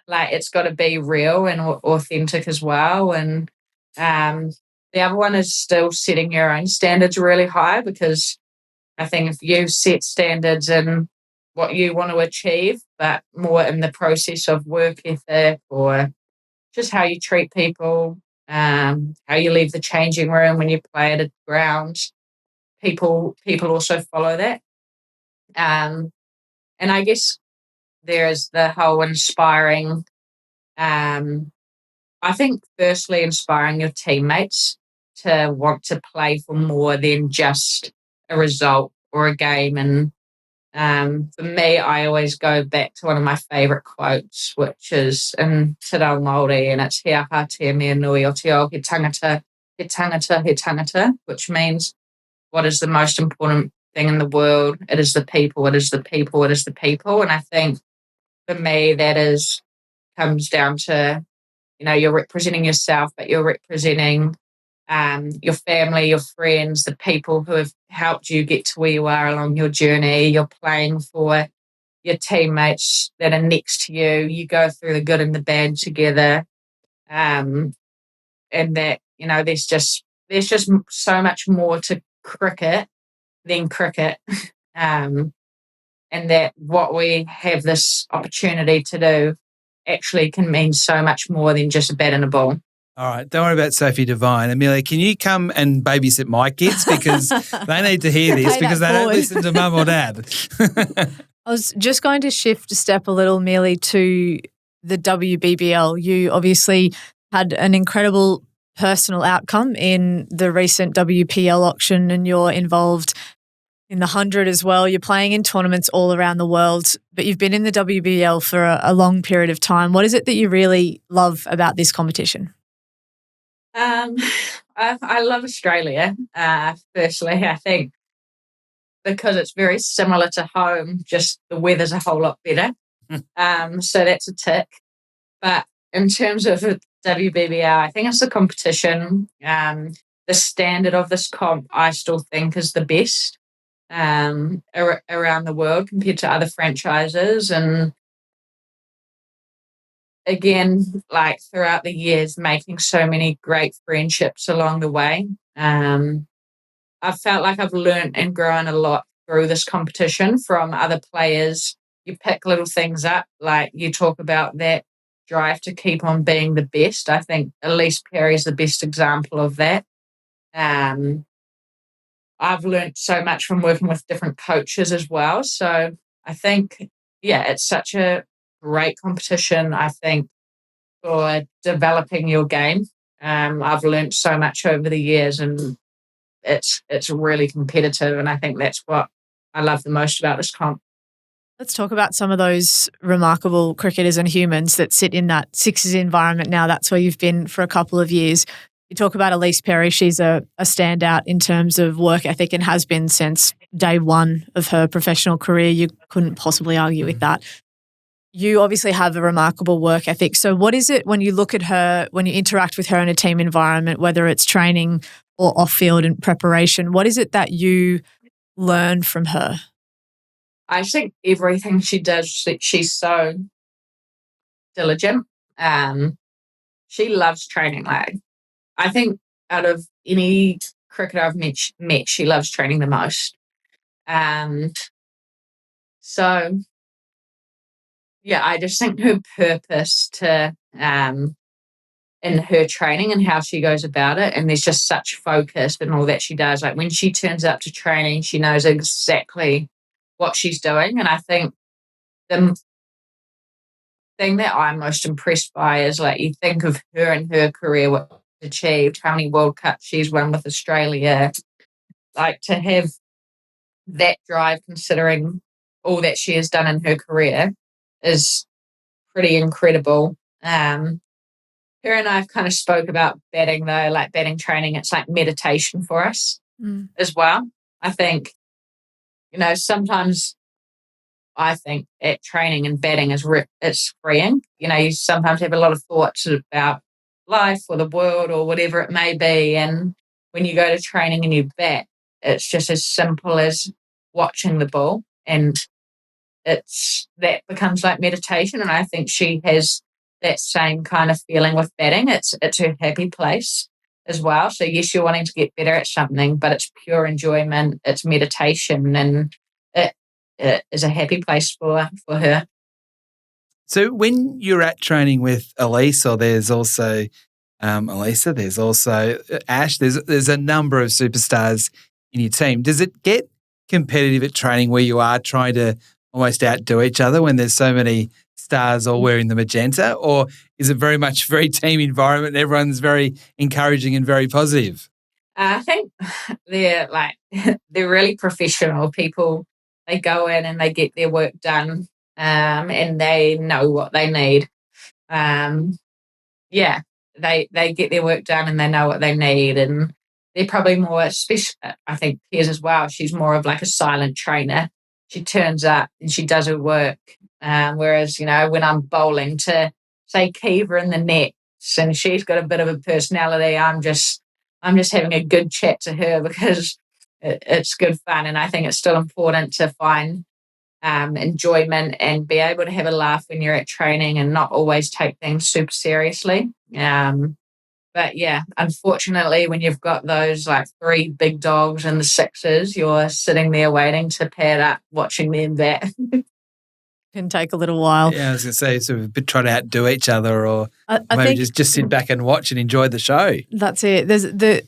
It's got to be real and authentic as well. And the other one is still setting your own standards really high, because I think if you set standards in what you want to achieve, but more in the process of work ethic or just how you treat people, how you leave the changing room when you play at a ground, people also follow that. And I guess there's the whole inspiring, I think firstly inspiring your teammates to want to play for more than just a result or a game. And for me, I always go back to one of my favourite quotes, which is in Te Reo Māori, and it's He aha te mea nui o te ao he tangata he tangata, which means what is the most important thing in the world? It is the people, it is the people, it is the people. And I think for me, comes down to, you're representing yourself, but you're representing your family, your friends, the people who have helped you get to where you are along your journey. You're playing for your teammates that are next to you. You go through the good and the bad together. And that, there's just so much more to cricket than cricket. And that what we have this opportunity to do actually can mean so much more than just a bat and a ball. All right, don't worry about Sophie Devine. Amelia, can you come and babysit my kids because they need to hear this because they don't listen to mum or dad. I was just going to shift a step a little, Amelia, to the WBBL. You obviously had an incredible personal outcome in the recent WPL auction and you're involved in the 100 as well. You're playing in tournaments all around the world, but you've been in the WBL for a long period of time. What is it that you really love about this competition? I love Australia. Firstly, I think because it's very similar to home, just the weather's a whole lot better. So that's a tick. But in terms of WBBL, I think it's the competition. The standard of this comp, I still think, is the best around the world compared to other franchises. And again, like throughout the years, making so many great friendships along the way. I've felt like I've learned and grown a lot through this competition from other players. You pick little things up, like you talk about that drive to keep on being the best. I think Elise Perry is the best example of that. I've learned so much from working with different coaches as well. So I think, it's such a great competition, I think, for developing your game. I've learned so much over the years and it's really competitive, and I think that's what I love the most about this comp. Let's talk about some of those remarkable cricketers and humans that sit in that Sixers environment now. That's where you've been for a couple of years. You talk about Elise Perry. She's a standout in terms of work ethic and has been since day one of her professional career. You couldn't possibly argue with that. You obviously have a remarkable work ethic. So what is it when you look at her, when you interact with her in a team environment, whether it's training or off-field and preparation, what is it that you learn from her? I think everything she does, she's so diligent. She loves training. Like, I think out of any cricketer I've met, she loves training the most. So, I just think her purpose in her training and how she goes about it, and there's just such focus in all that she does. Like when she turns up to training, she knows exactly what she's doing. And I think the thing that I'm most impressed by is, like, you think of her and her career, what she's achieved, how many World Cups she's won with Australia. Like, to have that drive, considering all that she has done in her career, is pretty incredible. Her and I have kind of spoke about batting, though, like batting training. It's like meditation for us as well. I think, sometimes I think at training and batting it's freeing. You sometimes have a lot of thoughts about life or the world or whatever it may be. And when you go to training and you bat, it's just as simple as watching the ball, and that becomes like meditation. And I think she has that same kind of feeling with batting. It's her happy place as well. So yes, you're wanting to get better at something, but it's pure enjoyment, it's meditation, and it is a happy place for her. So when you're at training with Elise, or there's also Elisa, there's also Ash, there's a number of superstars in your team. Does it get competitive at training where you are trying to almost outdo each other when there's so many stars all wearing the magenta, or is it very team environment and everyone's very encouraging and very positive? I think they're really professional people. They go in and they get their work done, and they know what they need. they get their work done and they know what they need, and they're probably more, especially I think Piers as well. She's more of like a silent trainer. She turns up and she does her work. Whereas, you know, when I'm bowling to say Kiva in the nets and she's got a bit of a personality, I'm just having a good chat to her because it's good fun. And I think it's still important to find enjoyment and be able to have a laugh when you're at training and not always take things super seriously. But yeah, unfortunately, when you've got those like 3 big dogs and the sixes, you're sitting there waiting to pad up, watching them bat. Can take a little while. Yeah, I was going to say, sort of try to outdo each other, or I maybe think just sit back and watch and enjoy the show. That's it. There's the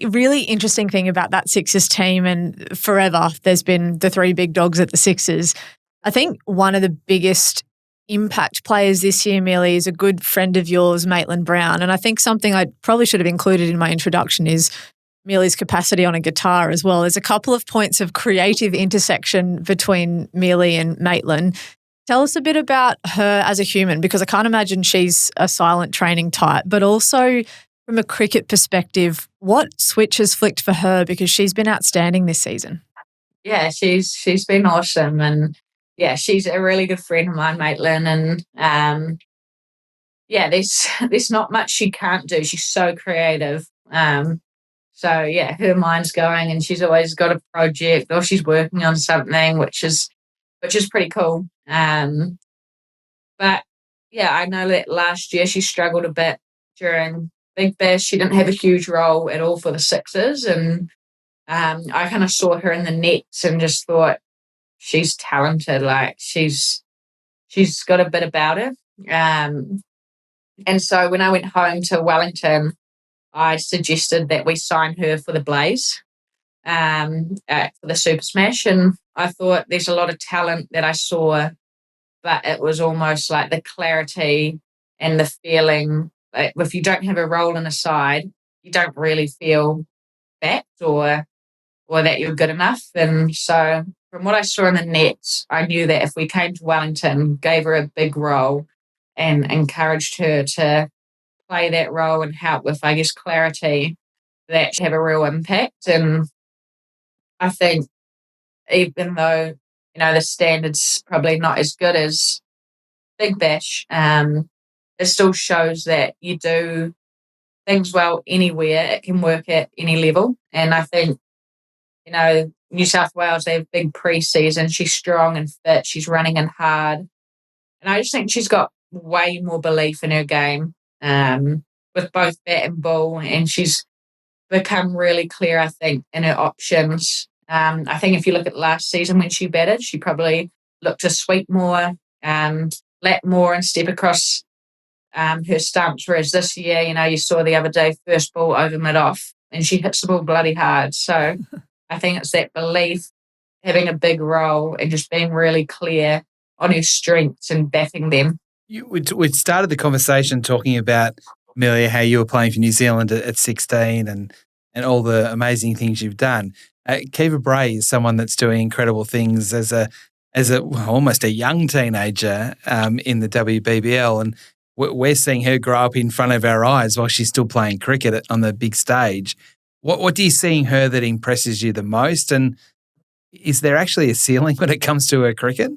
really interesting thing about that Sixers team, and forever there's been the 3 big dogs at the Sixers. I think one of the biggest impact players this year, Millie, is a good friend of yours, Maitland Brown. And I think something I probably should have included in my introduction is Millie's capacity on a guitar as well. There's a couple of points of creative intersection between Millie and Maitland. Tell us a bit about her as a human, because I can't imagine she's a silent training type, but also from a cricket perspective, what switch has flicked for her, because she's been outstanding this season? Yeah, she's been awesome, and yeah, she's a really good friend of mine, Maitland, and yeah, there's not much she can't do. She's so creative. So yeah, her mind's going, and she's always got a project or she's working on something, which is pretty cool. But yeah, I know that last year she struggled a bit during Big Bash. She didn't have a huge role at all for the Sixers, and I kind of saw her in the nets and just thought, she's talented. Like she's got a bit about her. And so when I went home to Wellington, I suggested that we sign her for the Blaze, for the Super Smash. And I thought there's a lot of talent that I saw, but it was almost like the clarity and the feeling. Like if you don't have a role in a side, you don't really feel backed or that you're good enough. And so from what I saw in the nets, I knew that if we came to Wellington, gave her a big role and encouraged her to play that role and help with, I guess, clarity, that she'd have a real impact. And I think even though, you know, the standard's probably not as good as Big Bash, it still shows that you do things well anywhere. It can work at any level. And I think, you know, New South Wales, they have big pre-season. She's strong and fit. She's running in hard. And I just think she's got way more belief in her game with both bat and ball. And she's become really clear, I think, in her options. I think if you look at last season when she batted, she probably looked to sweep more, lap more and step across her stumps. Whereas this year, you know, you saw the other day, first ball over mid-off, and she hits the ball bloody hard. So I think it's that belief, having a big role and just being really clear on her strengths and backing them. We started the conversation talking about, Amelia, how you were playing for New Zealand at 16 and all the amazing things you've done. Kiva Bray is someone that's doing incredible things as a almost a young teenager in the WBBL, and we're seeing her grow up in front of our eyes while she's still playing cricket on the big stage. What do you see in her that impresses you the most? And is there actually a ceiling when it comes to her cricket?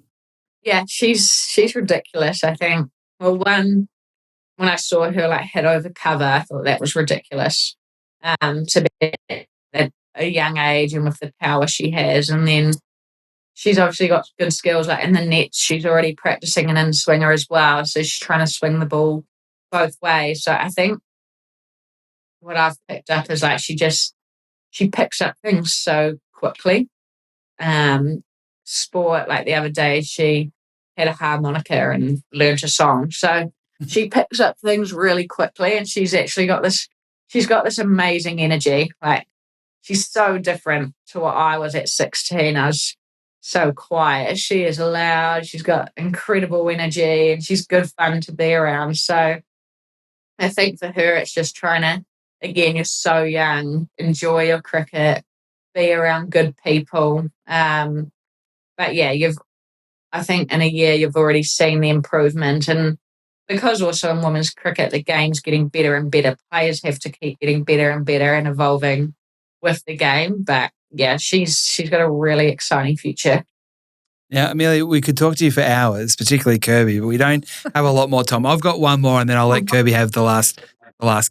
Yeah, she's ridiculous, I think. Well, when I saw her like head over cover, I thought that was ridiculous to be at a young age and with the power she has. And then she's obviously got good skills, like in the nets. She's already practicing an in-swinger as well. So she's trying to swing the ball both ways. So I think what I've picked up is like she picks up things so quickly. Sport, like the other day, she had a harmonica and learnt a song. So she picks up things really quickly, and she's got this amazing energy. Like she's so different to what I was at 16. I was so quiet. She is loud. She's got incredible energy, and she's good fun to be around. So I think for her, it's just trying to, again, you're so young, enjoy your cricket, be around good people. But yeah, I think in a year you've already seen the improvement, and because also in women's cricket, the game's getting better and better. Players have to keep getting better and better and evolving with the game. But yeah, she's got a really exciting future. Now, Amelia, we could talk to you for hours, particularly Kirby, but we don't have a lot more time. I've got one more, and then I'll let Kirby have the last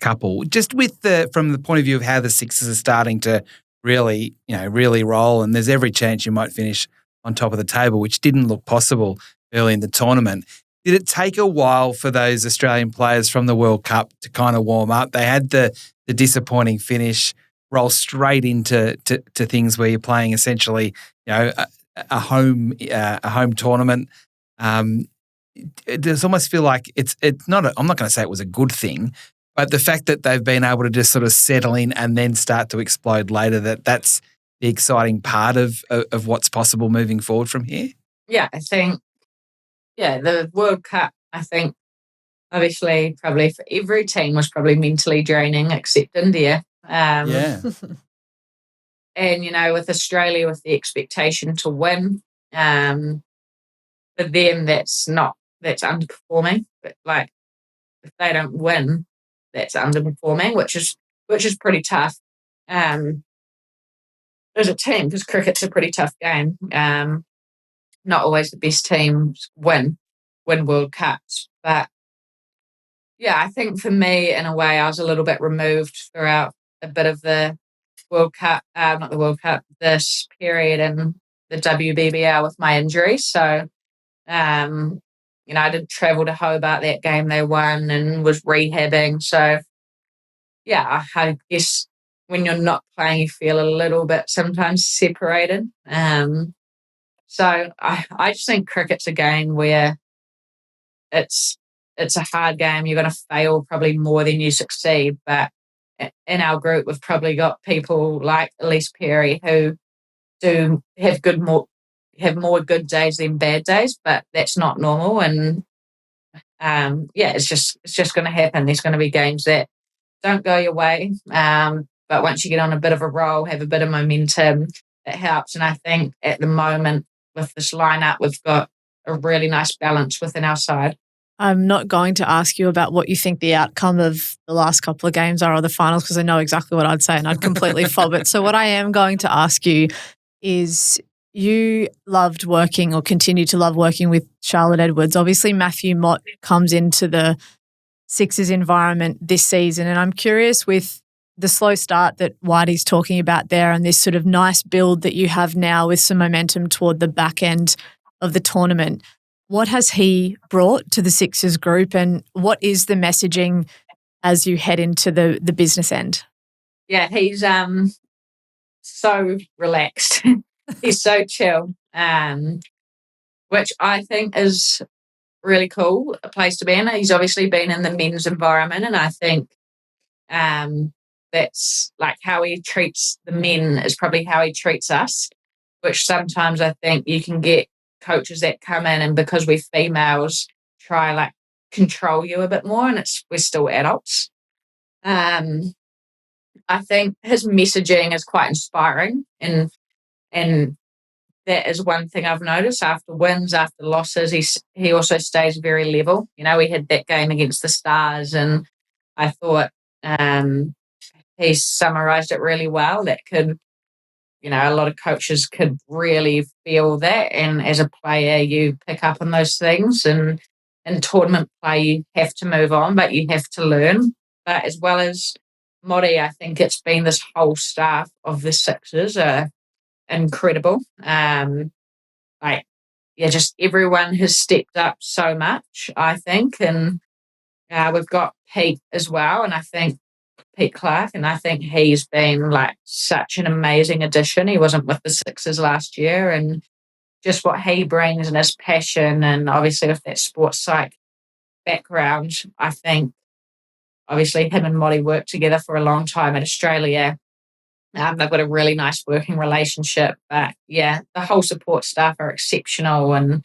couple. Just from the point of view of how the Sixers are starting to really roll, and there's every chance you might finish on top of the table, which didn't look possible early in the tournament. Did it take a while for those Australian players from the World Cup to kind of warm up? They had the disappointing finish, roll straight into things where you're playing essentially, a home tournament. It does almost feel like it's not. I'm not going to say it was a good thing, but the fact that they've been able to just sort of settle in and then start to explode later, that's the exciting part of what's possible moving forward from here. Yeah, I think. Yeah, the World Cup, I think, obviously, probably for every team was probably mentally draining, except India. Yeah. And, with Australia, with the expectation to win, for them, that's underperforming. But, if they don't win, that's underperforming, which is pretty tough as a team, because cricket's a pretty tough game. Not always the best teams win World Cups. But, yeah, I think for me, in a way, I was a little bit removed throughout a bit of the World Cup, not the World Cup, this period in the WBBL with my injury. So, I did travel to Hobart that game they won and was rehabbing. So, yeah, I guess when you're not playing, you feel a little bit sometimes separated. So I just think cricket's a game where it's a hard game. You're going to fail probably more than you succeed. But in our group, we've probably got people like Elise Perry who do have more good days than bad days, but that's not normal. And it's just going to happen. There's going to be games that don't go your way. But once you get on a bit of a roll, have a bit of momentum, it helps. And I think at the moment with this lineup, we've got a really nice balance within our side. I'm not going to ask you about what you think the outcome of the last couple of games are or the finals, because I know exactly what I'd say and I'd completely fob it. So what I am going to ask you is, you loved working or continue to love working with Charlotte Edwards. Obviously, Matthew Mott comes into the Sixers environment this season, and I'm curious, with the slow start that Whitey's talking about there and this sort of nice build that you have now with some momentum toward the back end of the tournament, what has he brought to the Sixers group, and what is the messaging as you head into the business end? Yeah, he's so relaxed. He's so chill, which I think is really cool, a place to be in. He's obviously been in the men's environment, and I think that's like how he treats the men is probably how he treats us, which sometimes I think you can get coaches that come in and because we're females try control you a bit more, and we're still adults. I think his messaging is quite inspiring, and that is one thing I've noticed. After wins, after losses, he also stays very level. We had that game against the Stars, and I thought he summarised it really well. That could, a lot of coaches could really feel that. And as a player, you pick up on those things. And in tournament play, you have to move on, but you have to learn. But as well as Modi, I think it's been this whole staff of the Sixers are incredible. Just everyone has stepped up so much, I think. And we've got Pete as well. And I think Pete Clark, and I think he's been such an amazing addition. He wasn't with the Sixers last year, and just what he brings and his passion, and obviously with that sports psych background, I think obviously him and Molly worked together for a long time at Australia. They've got a really nice working relationship. But yeah, the whole support staff are exceptional and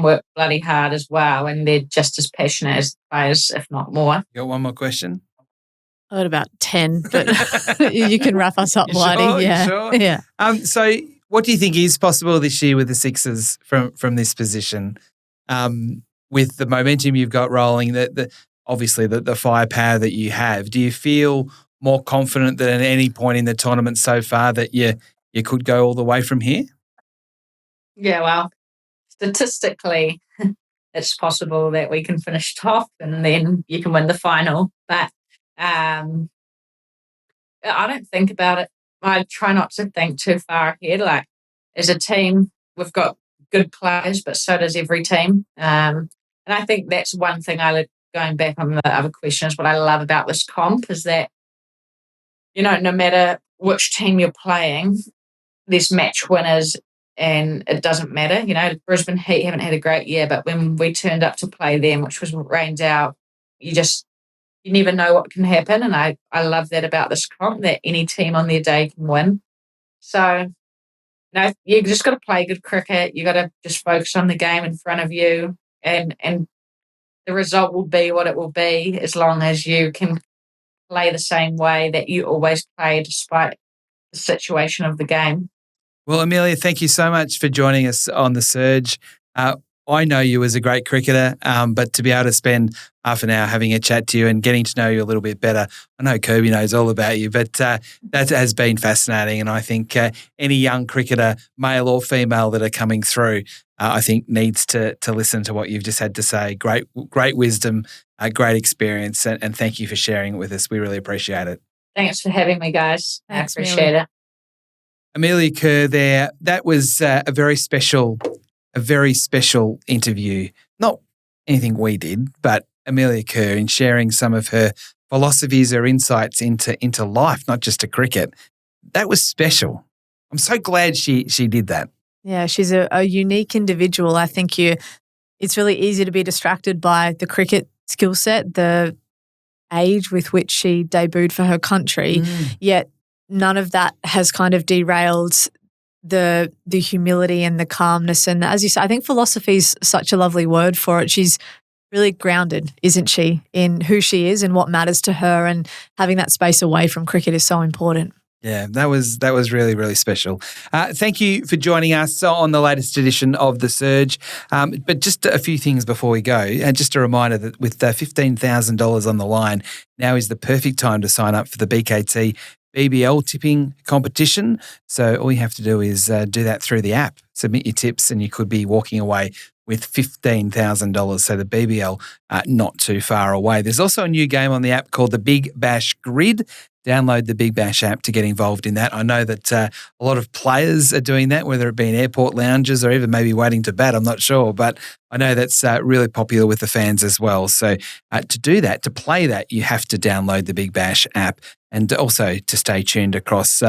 work bloody hard as well, and they're just as passionate as the players, if not more. You got one more question? I got about 10, but you can wrap us up, Whitey. Sure, yeah. Sure. Yeah. So what do you think is possible this year with the Sixers from this position? with the momentum you've got rolling, obviously the firepower that you have, do you feel more confident than at any point in the tournament so far that you could go all the way from here? Yeah, well, statistically, it's possible that we can finish top and then you can win the final. But I don't think about it. I try not to think too far ahead. Like, as a team, we've got good players, but so does every team. And I think that's one thing going back on the other questions, what I love about this comp is that, no matter which team you're playing, there's match winners and it doesn't matter. Brisbane Heat haven't had a great year, but when we turned up to play them, which was rained out, you never know what can happen. And I love that about this comp, that any team on their day can win. So, you just got to play good cricket. You got to just focus on the game in front of you, and the result will be what it will be as long as you can play the same way that you always play despite the situation of the game. Well, Amelia, thank you so much for joining us on The Surge. I know you as a great cricketer, but to be able to spend half an hour having a chat to you and getting to know you a little bit better, I know Kirby knows all about you, but that has been fascinating. And I think any young cricketer, male or female, that are coming through, I think needs to listen to what you've just had to say. Great wisdom, great experience, and thank you for sharing it with us. We really appreciate it. Thanks for having me, guys. Thanks, I appreciate it. Amelia Kerr there. That was a very special interview. Not anything we did, but Amelia Kerr in sharing some of her philosophies, her insights into life, not just to cricket. That was special. I'm so glad she did that. Yeah, she's a unique individual. I think it's really easy to be distracted by the cricket skill set, the age with which she debuted for her country, yet none of that has kind of derailed the humility and the calmness. And as you say, I think philosophy is such a lovely word for it. She's really grounded, isn't she, in who she is and what matters to her, and having that space away from cricket is so important. Yeah, that was really, really special. Thank you for joining us on the latest edition of The Surge. But just a few things before we go. And just a reminder that with $15,000 on the line, now is the perfect time to sign up for the BKT BBL tipping competition. So all you have to do is do that through the app. Submit your tips and you could be walking away with $15,000. So the BBL not too far away. There's also a new game on the app called the Big Bash Grid. Download the Big Bash app to get involved in that. I know that a lot of players are doing that, whether it be in airport lounges or even maybe waiting to bat, I'm not sure. But I know that's really popular with the fans as well. So to do that, to play that, you have to download the Big Bash app, and also to stay tuned across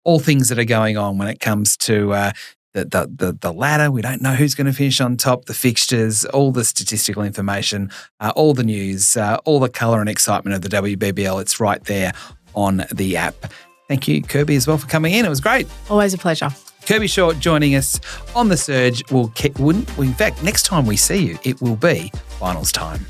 all things that are going on when it comes to the ladder. We don't know who's going to finish on top, the fixtures, all the statistical information, all the news, all the colour and excitement of the WBBL. It's right there on the app. Thank you, Kirby, as well, for coming in. It was great. Always a pleasure. Kirby Short joining us on The Surge. In fact, next time we see you, it will be finals time.